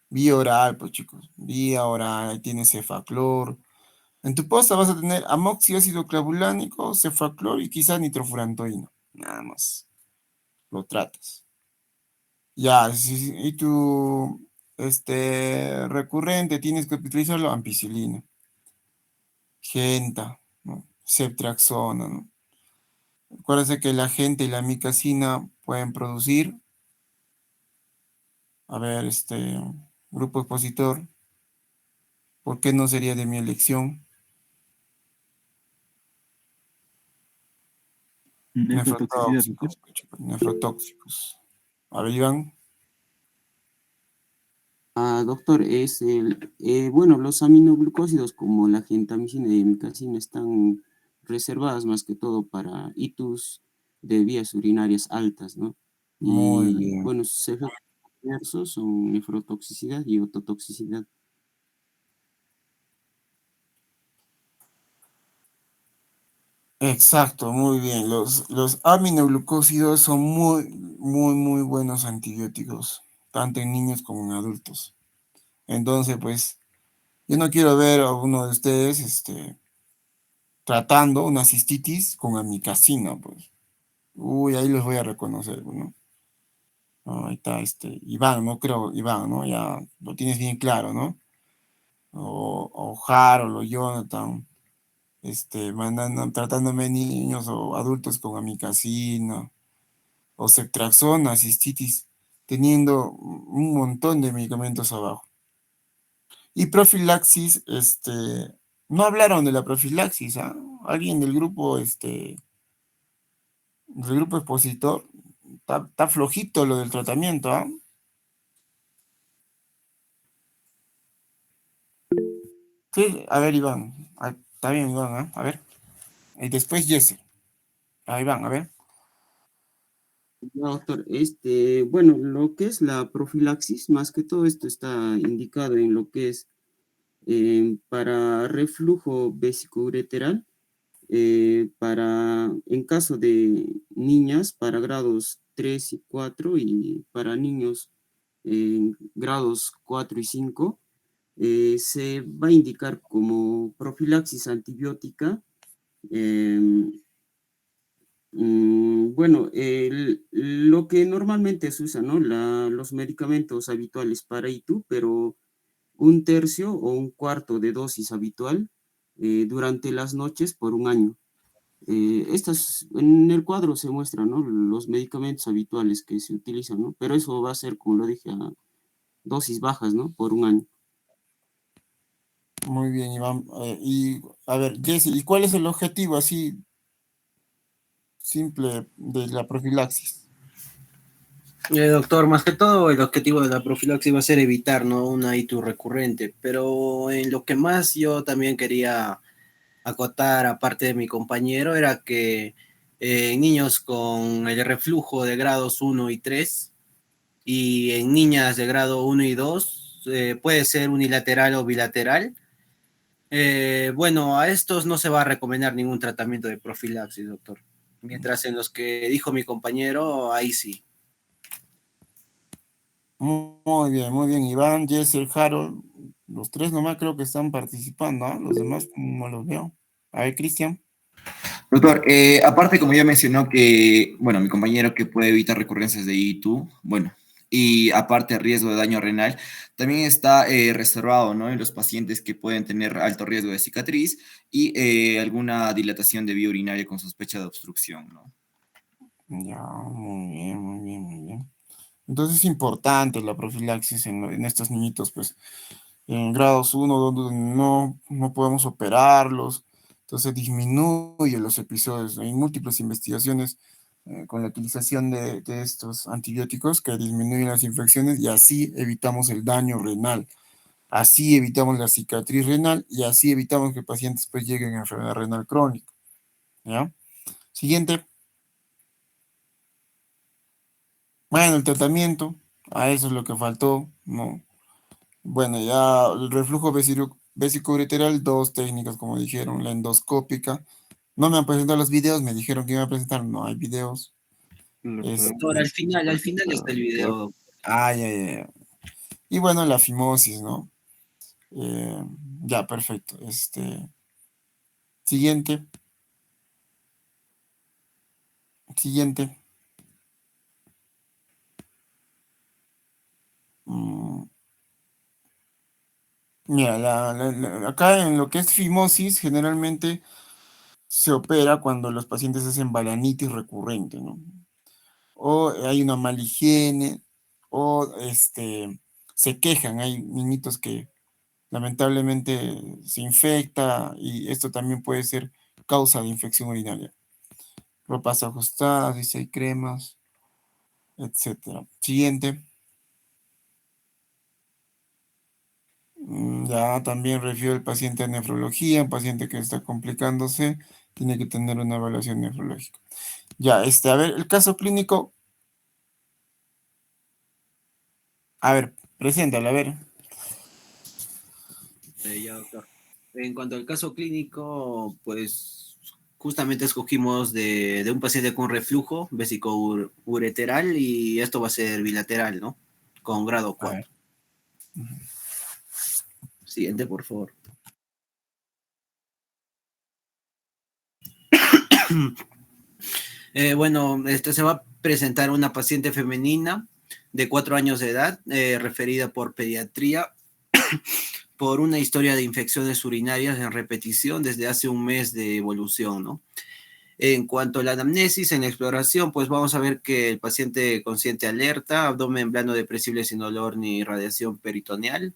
Vía oral, pues, chicos. Vía oral, ahí tienes cefaclor. En tu posta vas a tener amoxiclácido clavulánico, cefaclor y quizás nitrofurantoína. Nada más. Lo tratas. Ya, y tu recurrente tienes que utilizarlo, ampicilina, genta, ¿no? Ceftriaxona, ¿no? Acuérdense que la genta y la amicacina pueden producir, a ver, grupo expositor. ¿Por qué no sería de mi elección? Nefrotoxicidad, doctor. Nefrotóxicos. A ver, Iván. Doctor, bueno, los aminoglucósidos como la gentamicina y amicacina están reservadas más que todo para ictus de vías urinarias altas, ¿no? Muy Y bien. bueno, sus efectos adversos son nefrotoxicidad y ototoxicidad. Exacto, muy bien. Los aminoglucósidos son muy, muy, muy buenos antibióticos, tanto en niños como en adultos. Entonces, pues, yo no quiero ver a uno de ustedes tratando una cistitis con amicacina, pues. Uy, ahí los voy a reconocer, ¿no? No, ahí está Iván, ¿no? Creo, Iván, ¿no? Ya lo tienes bien claro, ¿no? O Harold o Jonathan, tratándome niños o adultos con amicacina o ceftriaxona, cistitis, teniendo un montón de medicamentos abajo. Y profilaxis, no hablaron de la profilaxis, ¿ah? Alguien del grupo expositor, está flojito lo del tratamiento, ¿ah? Sí, a ver, Iván, está bien, Iván, ¿ah? A ver. Y después Jesse. Ahí van, a ver. Ya, doctor, bueno, lo que es la profilaxis, más que todo esto está indicado en lo que es para reflujo vesicoureteral, en caso de niñas para grados 3 y 4 y para niños en grados 4 y 5, se va a indicar como profilaxis antibiótica. Bueno, lo que normalmente se usa, ¿no? Los medicamentos habituales para ITU, pero un tercio o un cuarto de dosis habitual durante las noches por un año. En el cuadro se muestran, ¿no? Los medicamentos habituales que se utilizan, ¿no? Pero eso va a ser, como lo dije, a dosis bajas, ¿no? Por un año. Muy bien, Iván. Y a ver, Jesse, ¿y cuál es el objetivo así simple de la profilaxis? Doctor, más que todo el objetivo de la profilaxis va a ser evitar, ¿no? Una ictus recurrente, pero en lo que más yo también quería acotar, aparte de mi compañero, era que en niños con el reflujo de grados 1 y 3 y en niñas de grado 1 y 2 puede ser unilateral o bilateral. Bueno, a estos no se va a recomendar ningún tratamiento de profilaxis, doctor. Mientras en los que dijo mi compañero, ahí sí. Muy bien, Iván, Jessel, Harold, los tres nomás creo que están participando, ¿ah? Los demás no los veo. A ver, Cristian. Doctor, aparte, como ya mencionó que, bueno, mi compañero que puede evitar recurrencias de ITU, bueno, y aparte riesgo de daño renal, también está reservado, ¿no? En los pacientes que pueden tener alto riesgo de cicatriz y alguna dilatación de vía urinaria con sospecha de obstrucción, ¿no? Ya, muy bien. Entonces es importante la profilaxis en estos niñitos, pues, en grados 1, donde no podemos operarlos, entonces disminuye los episodios. Hay múltiples investigaciones con la utilización de estos antibióticos que disminuyen las infecciones y así evitamos el daño renal, así evitamos la cicatriz renal y así evitamos que pacientes pues lleguen a enfermedad renal crónica. ¿Ya? Siguiente. Bueno, el tratamiento, a eso es lo que faltó, ¿no? Bueno, ya el reflujo vesicoureteral, dos técnicas, como dijeron, la endoscópica. No me han presentado los videos, me dijeron que iban a presentar, no hay videos. Doctor, al final está el video. Ya. Y bueno, la fimosis, ¿no? Ya, perfecto. Siguiente. Mira, acá en lo que es fimosis, generalmente se opera cuando los pacientes hacen balanitis recurrente, ¿no? O hay una mala higiene, o se quejan. Hay niñitos que lamentablemente se infecta y esto también puede ser causa de infección urinaria. Ropas ajustadas, dice hay cremas, etcétera. Siguiente. Ya también refiero al paciente a nefrología, un paciente que está complicándose, tiene que tener una evaluación nefrológica. Ya, a ver, el caso clínico. A ver, preséntalo, a ver. Ya, doctor. En cuanto al caso clínico, pues justamente escogimos de un paciente con reflujo vesicoureteral y esto va a ser bilateral, ¿no? Con grado 4. Siguiente, por favor. Bueno, se va a presentar una paciente femenina de 4 años de edad, referida por pediatría, por una historia de infecciones urinarias en repetición desde hace un mes de evolución, ¿no? En cuanto a la anamnesis, en la exploración, pues vamos a ver que el paciente consciente alerta, abdomen blando depresible sin olor ni radiación peritoneal.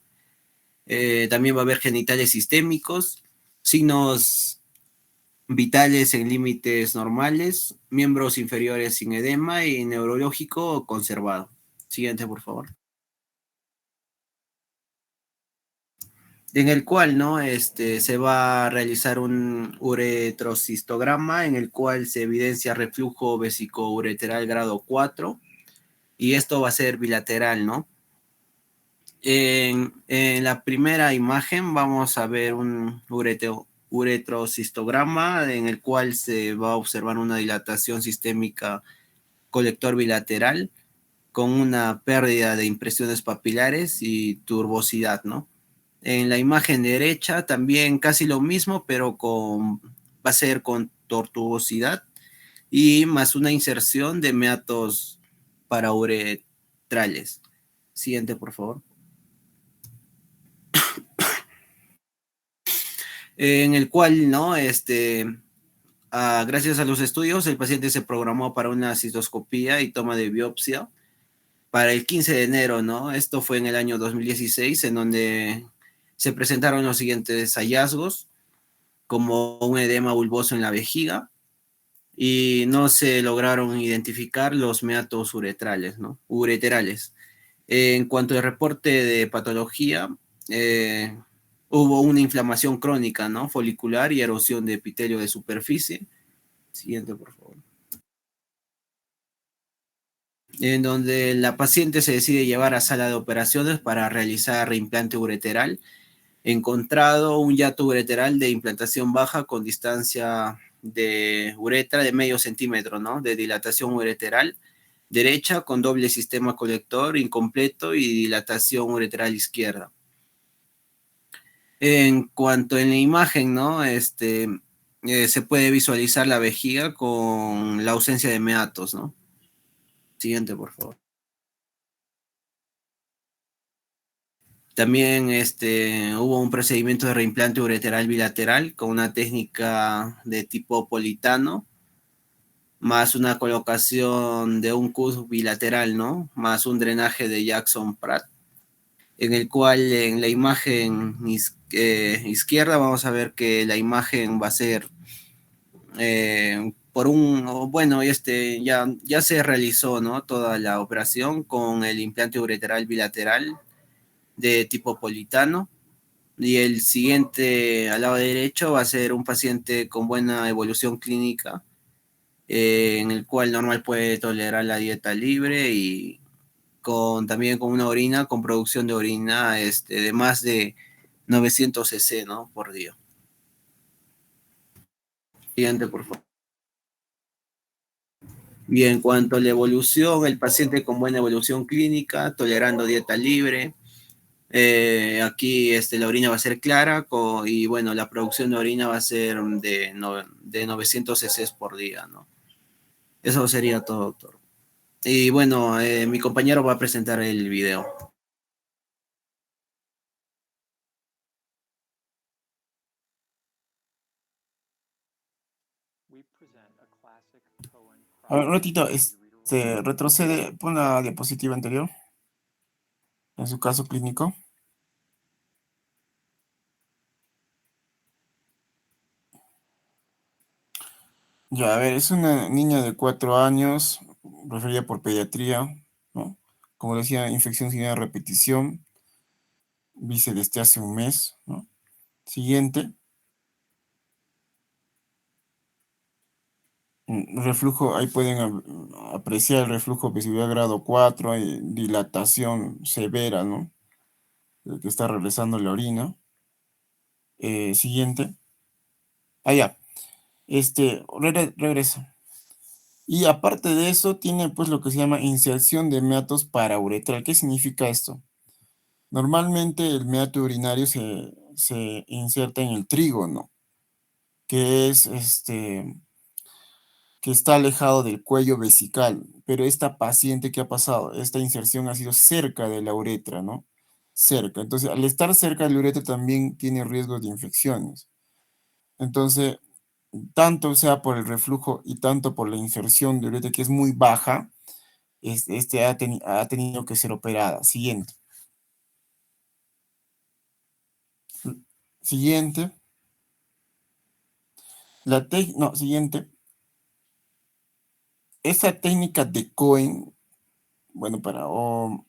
También va a haber genitales sistémicos, signos vitales en límites normales, miembros inferiores sin edema y neurológico conservado. Siguiente, por favor. En el cual, ¿no? Se va a realizar un uretrocistograma en el cual se evidencia reflujo vesicoureteral grado 4 y esto va a ser bilateral, ¿no? En la primera imagen vamos a ver un uretrocistograma en el cual se va a observar una dilatación sistémica colector bilateral con una pérdida de impresiones papilares y turbosidad, ¿no? En la imagen derecha también casi lo mismo, pero va a ser con tortuosidad y más una inserción de meatos parauretrales. Siguiente, por favor. En el cual, ¿no? Gracias a los estudios, el paciente se programó para una citoscopía y toma de biopsia para el 15 de enero, ¿no? Esto fue en el año 2016, en donde se presentaron los siguientes hallazgos, como un edema bulboso en la vejiga, y no se lograron identificar los meatos uretrales, ¿no? Ureterales. En cuanto al reporte de patología, hubo una inflamación crónica, ¿no? Folicular y erosión de epitelio de superficie. Siguiente, por favor. En donde la paciente se decide llevar a sala de operaciones para realizar reimplante ureteral. encontrado un hiato ureteral de implantación baja con distancia de uretra de medio centímetro, ¿no? De dilatación ureteral derecha con doble sistema colector incompleto y dilatación ureteral izquierda. En cuanto en la imagen, ¿no? Se puede visualizar la vejiga con la ausencia de meatos, ¿no? Siguiente, por favor. También hubo un procedimiento de reimplante ureteral bilateral con una técnica de tipo politano, más una colocación de un CUS bilateral, ¿no? Más un drenaje de Jackson-Pratt, en el cual en la imagen izquierda vamos a ver que la imagen va a ser bueno, ya se realizó, ¿no? Toda la operación con el implante ureteral bilateral de tipo politano. Y el siguiente al lado derecho va a ser un paciente con buena evolución clínica, en el cual normal puede tolerar la dieta libre y también con una orina, con producción de orina de más de 900 cc, ¿no? Por día. Siguiente, por favor. Y en cuanto a la evolución, el paciente con buena evolución clínica, tolerando dieta libre. Aquí la orina va a ser clara y bueno, la producción de orina va a ser de 900 cc por día, ¿no? Eso sería todo, doctor. Y bueno, mi compañero va a presentar el video. A ver, un ratito, retrocede, pon la diapositiva anterior, en su caso clínico. Ya, a ver, es una niña de 4 años, referida por pediatría, ¿no? Como decía, infección sin repetición, dice desde hace un mes, ¿no? Siguiente. Reflujo, ahí pueden apreciar el reflujo visibilidad grado 4, hay dilatación severa, ¿no? Que está regresando la orina. Siguiente. Ya. Regresa. Y aparte de eso, tiene pues lo que se llama inserción de meatos parauretral. ¿Qué significa esto? Normalmente el meato urinario se inserta en el trígono, que es que está alejado del cuello vesical, pero esta paciente, ¿qué ha pasado? Esta inserción ha sido cerca de la uretra, ¿no? Cerca. Entonces, al estar cerca de la uretra también tiene riesgo de infecciones. Entonces, tanto sea por el reflujo y tanto por la inserción de uretra que es muy baja, ha tenido que ser operada. Siguiente. Siguiente. Siguiente. Esa técnica de Cohen, bueno, perdón,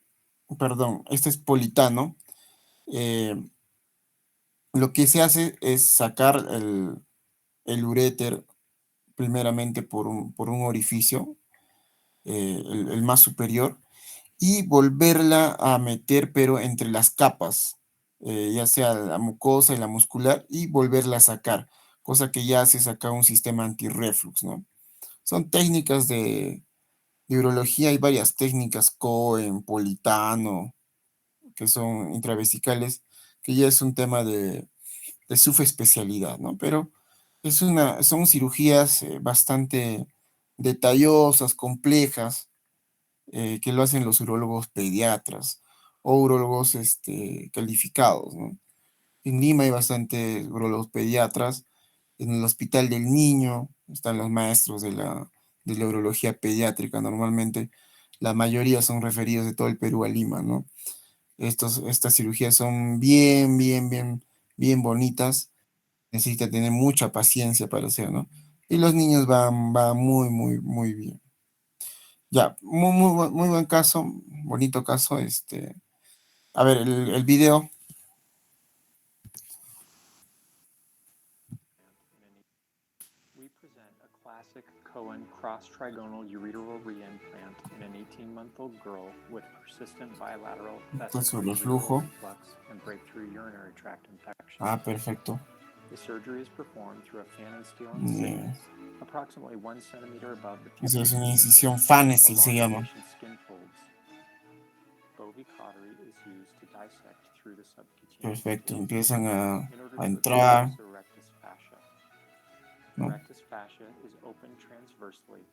este es politano. Lo que se hace es sacar el uréter primeramente por un orificio, el más superior, y volverla a meter, pero entre las capas, ya sea la mucosa y la muscular, y volverla a sacar, cosa que ya se saca un sistema antirreflux, ¿no? Son técnicas de urología, hay varias técnicas, Cohen, politano, que son intravesicales, que ya es un tema de su especialidad, ¿no? Pero son cirugías bastante detallosas, complejas, que lo hacen los urólogos pediatras o urólogos calificados, ¿no? En Lima hay bastantes urólogos pediatras, en el Hospital del Niño están los maestros de la urología pediátrica, normalmente la mayoría son referidos de todo el Perú a Lima, ¿no? Estas cirugías son bien bonitas, necesita tener mucha paciencia para hacer, ¿no? Y los niños van muy bien. Ya, muy buen caso, bonito caso. A ver, el video. We present a classic Cohen cross-trigonal ureteral reimplant in an 18-month-old girl with persistent bilateral Entonces, reflujo. reflux and breakthrough urinary tract infection. Ah, perfecto. The surgery is performed through a fan and steel Yeah. incision, approximately 1 centimeter above the Esa es pupil, una incisión Fanestil, se along the llama. patient's skin folds. Bovie cautery is used to dissect through the subcutaneous Perfecto, tissue empiezan in order a to entrar, expose the rectus fascia. The ¿no? rectus fascia is opened transversely.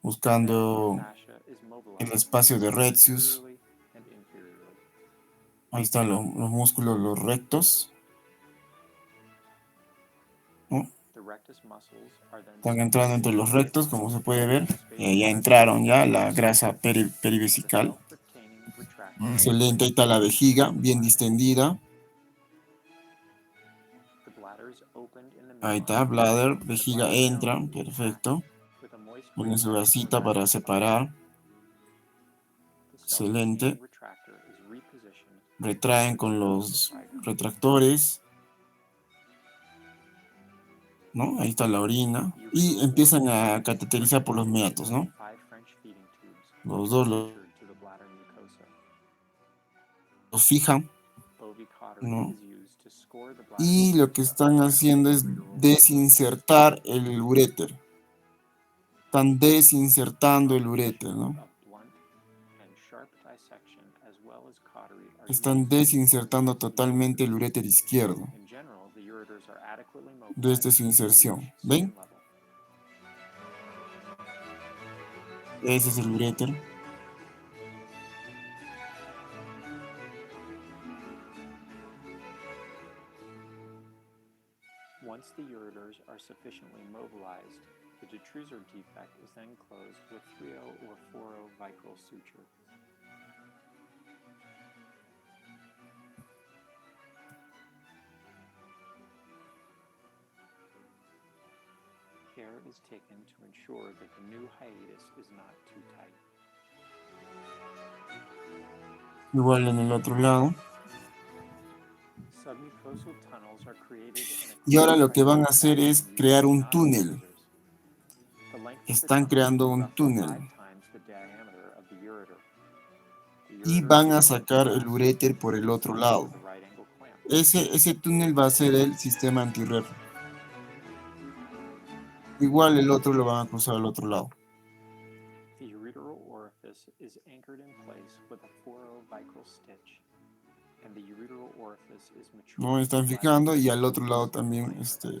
Buscando Fascia is el mobilized espacio de Retzius. superiorly and inferiorly. Ahí están los músculos, los rectos, ¿no? The rectus muscles are then Están entrando entre los rectos, como se puede ver. space Ya entraron ya la grasa perivesical. self-retaining retractor. Excelente, ahí está la vejiga, bien distendida. The bladder is opened in the Ahí middle. está, bladder, The vejiga bladder entra, dome is perfecto. packed with a moist Pone su retractor gasita para rectus separar. The Excelente. self-retaining retractor is repositioned Retraen con los retractores, ¿no? Ahí está la orina. Y empiezan a cateterizar por los meatos, ¿no? 5 French feeding tubes Los dos sutured to the bladder mucosa. los fijan, Bovie cautery ¿no? is used to score the bladder Y lo que mucosa están haciendo es desinsertar el uréter. Están desinsertando el uréter, ¿no? A blunt and sharp dissection as well as cautery are Están used. desinsertando totalmente el uréter izquierdo. In general, the ureters are adequately Desde mobilized su to inserción. reach ¿Ven? skin level. Ese es el uréter. Once the ureters are sufficiently mobilized, the detrusor defect is then closed with 3-0 or 4-0 vicryl suture. Care is taken to ensure that the new hiatus is not too tight. Igual en el otro lado. Submucosal tunnels are created in a Y ahora lo que van a closed hacer es fashion crear using un túnel. non-ureters. The length of the Están tunnel creando is un roughly túnel. 5 times the diameter of the ureter. The Y ureters van a are sacar el fastened uréter por el otro lado. with a right angle clamp. Ese túnel va a ser el sistema antirreflex. Igual el otro lo van a cruzar al otro lado. The ureteral orifice is anchored in place with a 4-0 vicryl stitch, and the ureteral orifice is mature. No están fijando y al otro lado también,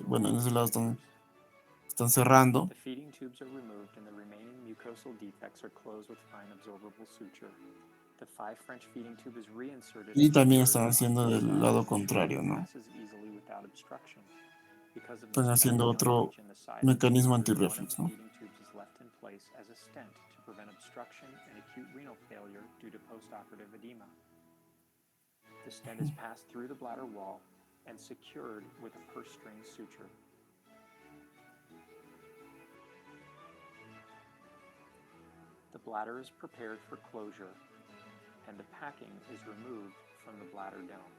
bueno, en ese lado están cerrando. The feeding tubes are removed and the remaining mucosal defects are closed with fine absorbable suture. The 5 French feeding tube is reinserted. Y también están haciendo del lado contrario, ¿no? Passes easily without obstruction. Because of the Están haciendo space otro in the side mecanismo of the ureter, antirreflex, one ¿no? of the feeding tubes is left in place as a stent to prevent obstruction and acute renal failure due to postoperative edema. The stent is passed through the bladder wall and secured with a purse string suture. The bladder is prepared for closure, and the packing is removed from the bladder dome.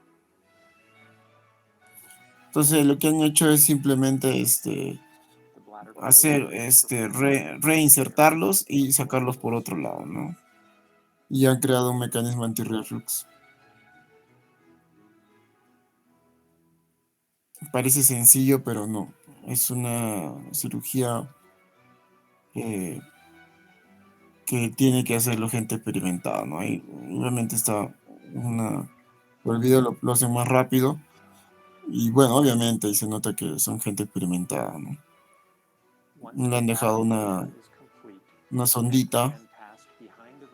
Entonces lo que han hecho es simplemente hacer reinsertarlos y sacarlos por otro lado, ¿no? Y han creado un mecanismo antirreflux. Parece sencillo, pero no. Es una cirugía que tiene que hacerlo gente experimentada, ¿no? Ahí obviamente está por el video lo hacen más rápido. Y bueno, obviamente ahí se nota que son gente experimentada, ¿no? Le han dejado una sondita,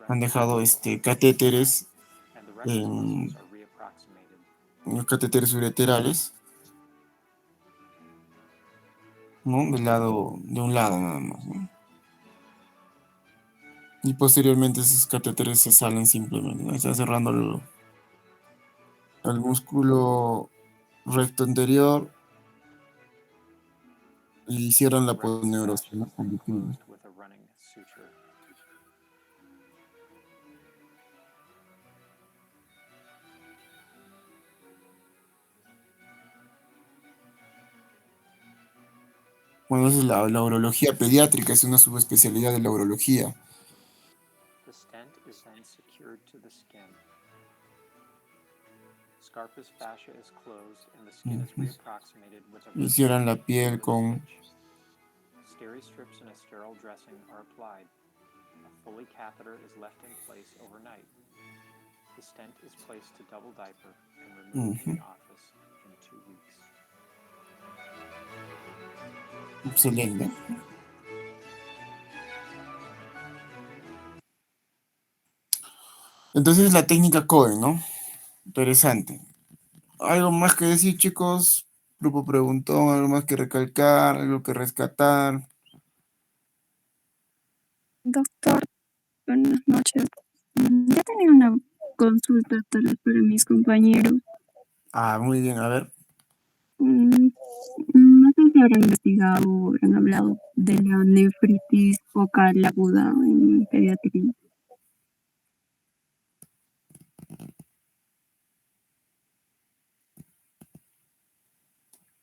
han dejado catéteres, catéteres ureterales, ¿no? De un lado nada más, ¿no? Y posteriormente esos catéteres se salen simplemente, ¿no? Está cerrando el músculo recto anterior y cierran la aponeurosis, ¿no? Bueno, esa es la urología pediátrica, es una subespecialidad de la urología. The stent is then secured to the skin. Scarpa's fascia is closed and the skin is reapproximated with a Hicieran la piel con steri strips and a sterile dressing are applied. A Foley catheter is left in place overnight. The stent is placed to double diaper and removed in the office in 2 weeks. excelente. Entonces la técnica Cohen, ¿no? Interesante. ¿Algo más que decir, chicos? Grupo preguntó, algo más que recalcar, algo que rescatar. Doctor, buenas noches. Ya tenía una consulta tal vez para mis compañeros. Ah, muy bien, a ver. No sé si habrán investigado o habrán hablado de la nefritis focal aguda en pediatría.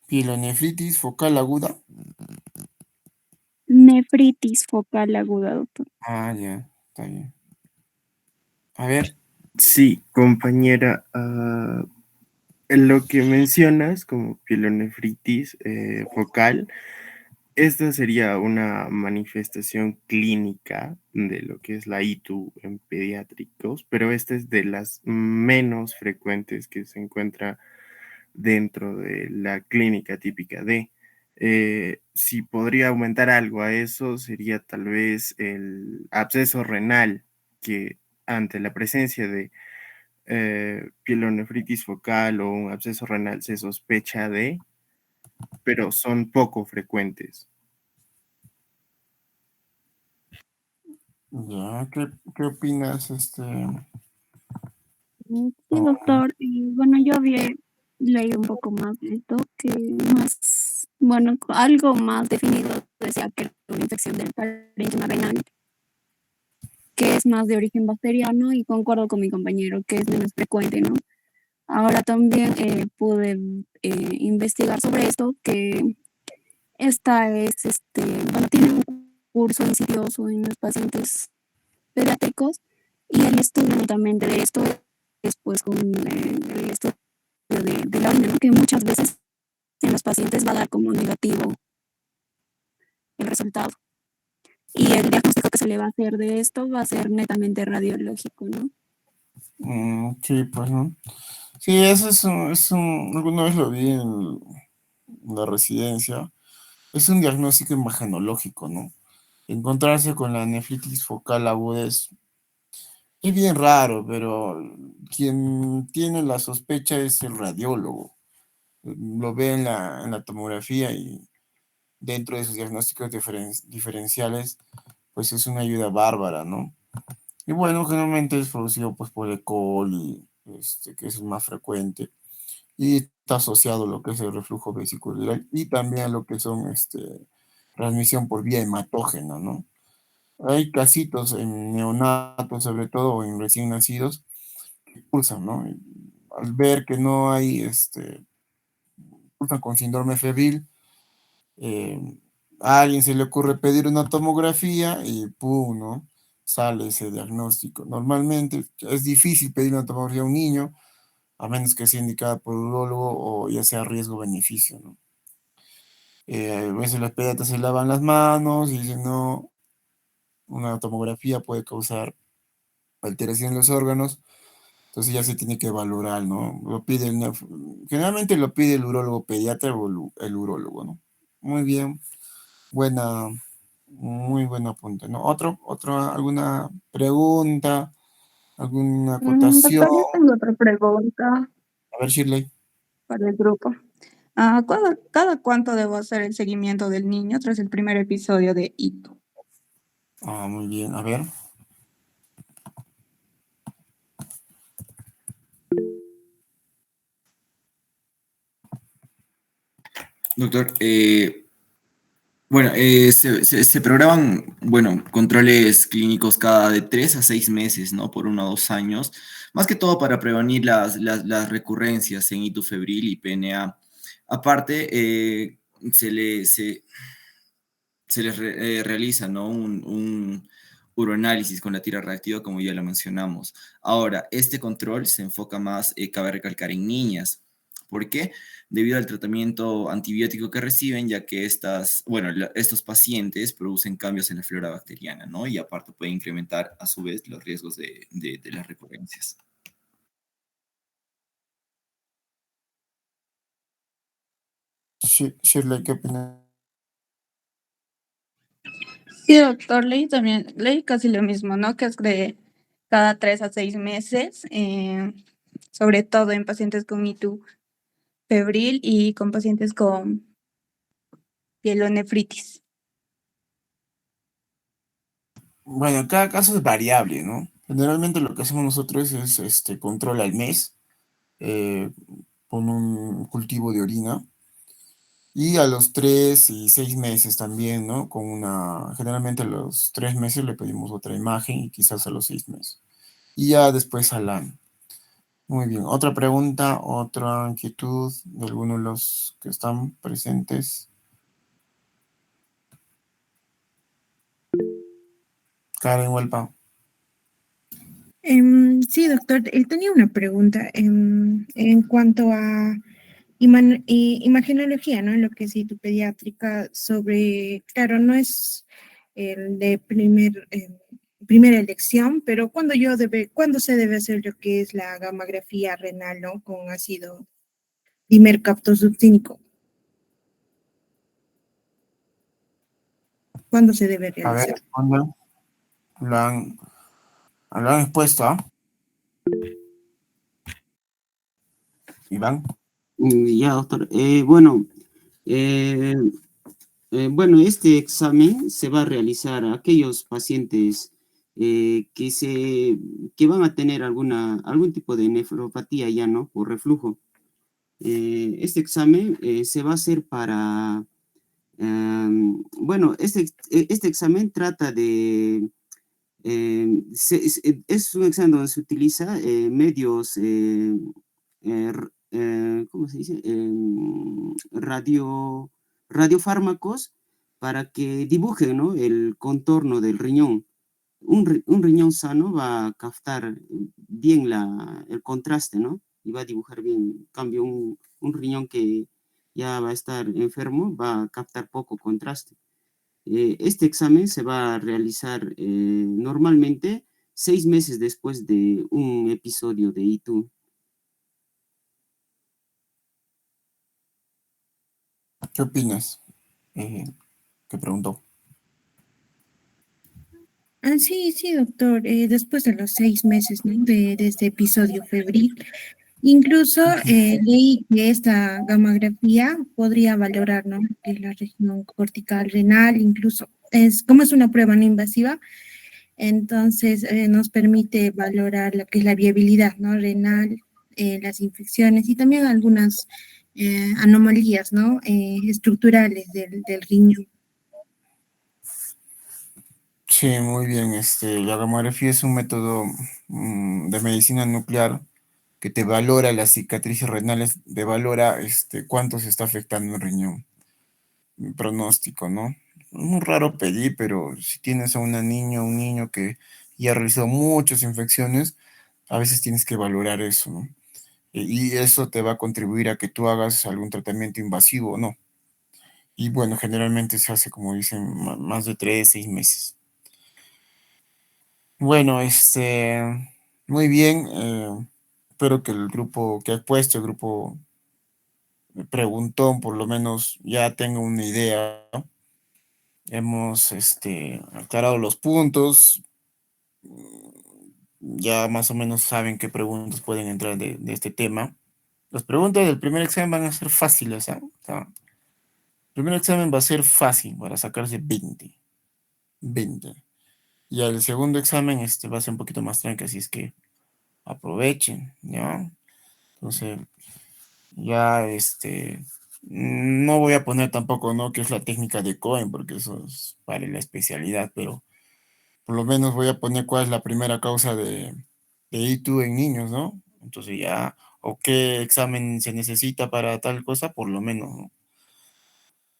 Pielonefritis focal aguda. Nefritis focal aguda, doctor. Ah, ya, está bien. A ver. Sí, compañera, en lo que mencionas como pielonefritis focal, esta sería una manifestación clínica de lo que es la ITU en pediátricos, pero esta es de las menos frecuentes que se encuentra dentro de la clínica típica de. Si podría aumentar algo a eso, sería tal vez el absceso renal, que ante la presencia de pielonefritis focal o un absceso renal se sospecha de, pero son poco frecuentes. Ya, ¿qué opinas, Sí, doctor. Y bueno, yo había leído un poco más de esto, que más, bueno, algo más definido decía que era una infección del parénquima renal, que es más de origen bacteriano, y concuerdo con mi compañero que es menos frecuente, ¿no? Ahora también pude investigar sobre esto, que esta es, bueno, tiene un curso insidioso en los pacientes pediátricos, y el estudio notamente de esto es pues con el estudio de la orina, ¿no? Que muchas veces en los pacientes va a dar como negativo el resultado. Y el diagnóstico que se le va a hacer de esto va a ser netamente radiológico, ¿no? Sí, pues, ¿no? Sí, eso alguna vez lo vi en la residencia. Es un diagnóstico imagenológico, ¿no? Encontrarse con la nefritis focal aguda es bien raro, pero quien tiene la sospecha es el radiólogo. Lo ve en la tomografía, y dentro de sus diagnósticos diferenciales, pues es una ayuda bárbara, ¿no? Y bueno, generalmente es producido pues por E. coli, que es el más frecuente, y está asociado a lo que es el reflujo vesicular y también a lo que son transmisión por vía hematógena, ¿no? Hay casitos en neonatos, sobre todo, o en recién nacidos, que pulsan, ¿no? Y al ver que no hay, pulsan con síndrome febril, a alguien se le ocurre pedir una tomografía y ¡pum!, ¿no? Sale ese diagnóstico. Normalmente es difícil pedir una tomografía a un niño, a menos que sea indicada por un urólogo o ya sea riesgo-beneficio, ¿no? A veces los pediatras se lavan las manos y dicen, no, una tomografía puede causar alteración en los órganos, entonces ya se tiene que valorar, ¿no? Generalmente lo pide el urólogo pediatra o el urólogo, ¿no? Muy bien, muy buen apunte, ¿no? ¿Alguna pregunta? ¿Alguna acotación? Doctor, yo tengo otra pregunta A ver, Shirley. para el grupo. ¿Cada cuánto debo hacer el seguimiento del niño tras el primer episodio de ITU? Muy bien, a ver. Doctor, bueno, se programan, bueno, controles clínicos cada de 3 a 6 meses, ¿no? Por 1 o 2 años, más que todo para prevenir las recurrencias en ITU febril y PNA. Aparte, se les realiza, ¿no? uroanálisis con la tira reactiva, como ya lo mencionamos. Ahora, este control se enfoca más, cabe recalcar, en niñas. ¿Por qué? Debido al tratamiento antibiótico que reciben, ya que estos pacientes producen cambios en la flora bacteriana, ¿no? Y aparte puede incrementar a su vez los riesgos de las recurrencias. Shirley, ¿qué opinas? Sí, doctor, leí casi lo mismo, ¿no? Que es de cada 3 a 6 meses, sobre todo en pacientes con ITU febril y con pacientes con pielonefritis. Bueno, cada caso es variable, ¿no? Generalmente lo que hacemos nosotros es control al mes con un cultivo de orina y a los 3 y 6 meses también, ¿no? Generalmente a los 3 meses le pedimos otra imagen y quizás a los 6 meses. Y ya después al año. Muy bien. Otra pregunta, otra inquietud de alguno de los que están presentes. Karen Huelpa. Sí, doctor, tenía una pregunta en cuanto a imagenología, ¿no? En lo que es pediátrica, sobre, claro, no es el de primera elección, pero ¿cuándo se debe hacer lo que es la gamografía renal, ¿no? Con ácido dimercaptosubclínico. ¿Cuándo se debe A ver, realizar? ¿cuándo lo han expuesto, ¿ah? Iván. Ya, doctor. Bueno, este examen se va a realizar a aquellos pacientes que van a tener algún tipo de nefropatía ya, ¿no? Por reflujo. Este examen se va a hacer para, bueno, este examen trata de, es un examen donde se utiliza medios, ¿cómo se dice? Radiofármacos para que dibujen, ¿no? El contorno del riñón. Un riñón sano va a captar bien el contraste, ¿no? Y va a dibujar bien. En cambio, un riñón que ya va a estar enfermo va a captar poco contraste. Este examen se va a realizar normalmente 6 meses después de un episodio de ITU. ¿Qué opinas? ¿Qué preguntó? Sí, sí, doctor. Después de los 6 meses, ¿no? de este episodio febril. Incluso leí que esta gamografía podría valorar, ¿no? Que la región cortical renal, incluso como es una prueba no invasiva, entonces nos permite valorar lo que es la viabilidad, ¿no? Renal, las infecciones y también algunas anomalías, ¿no? Estructurales del riñón. Sí, muy bien. La gamografía es un método de medicina nuclear que te valora las cicatrices renales, te valora cuánto se está afectando el riñón. Pronóstico, ¿no? Es muy raro pedir, pero si tienes a una niña o un niño que ya ha realizado muchas infecciones, a veces tienes que valorar eso, ¿no? Y eso te va a contribuir a que tú hagas algún tratamiento invasivo o no. Y bueno, generalmente se hace, como dicen, más de 3, 6 meses. Bueno, muy bien. Espero que el grupo que has puesto, el grupo preguntón, por lo menos ya tenga una idea, ¿no? Hemos aclarado los puntos. Ya más o menos saben qué preguntas pueden entrar de este tema. Las preguntas del primer examen van a ser fáciles, ¿ah? O sea, el primer examen va a ser fácil para sacarse 20. Y el segundo examen va a ser un poquito más tranquilo, así es que aprovechen, ¿ya? Entonces, ya no voy a poner tampoco, ¿no? Que es la técnica de Cohen, porque eso es para la especialidad, pero por lo menos voy a poner cuál es la primera causa de ITU en niños, ¿no? Entonces ya, o qué examen se necesita para tal cosa, por lo menos, ¿no?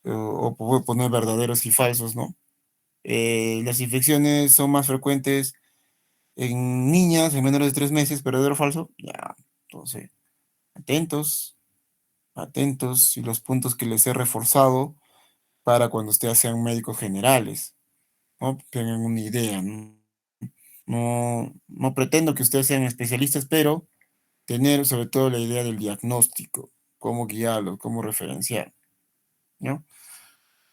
O puedo poner verdaderos y falsos, ¿no? Las infecciones son más frecuentes en niñas, en menores de 3 meses, ¿verdadero o falso? Ya, entonces, atentos, atentos, y los puntos que les he reforzado para cuando ustedes sean médicos generales, ¿no? Tengan una idea, ¿no? No pretendo que ustedes sean especialistas, pero tener sobre todo la idea del diagnóstico, cómo guiarlo, cómo referenciar, ¿no?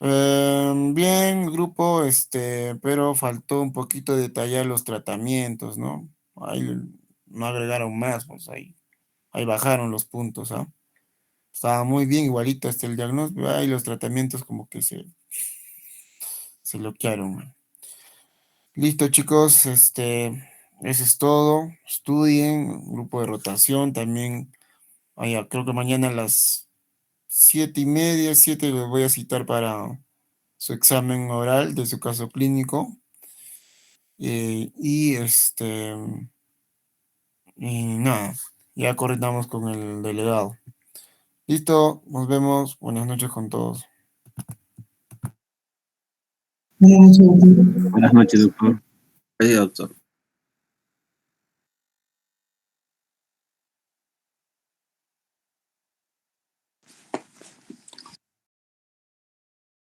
Bien, grupo, pero faltó un poquito detallar los tratamientos, ¿no? Ahí no agregaron más, pues ahí bajaron los puntos, ¿ah? Estaba muy bien, igualito hasta el diagnóstico, ahí los tratamientos como que se bloquearon. Listo, chicos, eso es todo. Estudien, grupo de rotación también. Creo que mañana a las 7:30, 7 los voy a citar para su examen oral de su caso clínico. Y nada, ya coordinamos con el delegado. Listo, nos vemos. Buenas noches con todos. Buenas noches, doctor. Sí, doctor.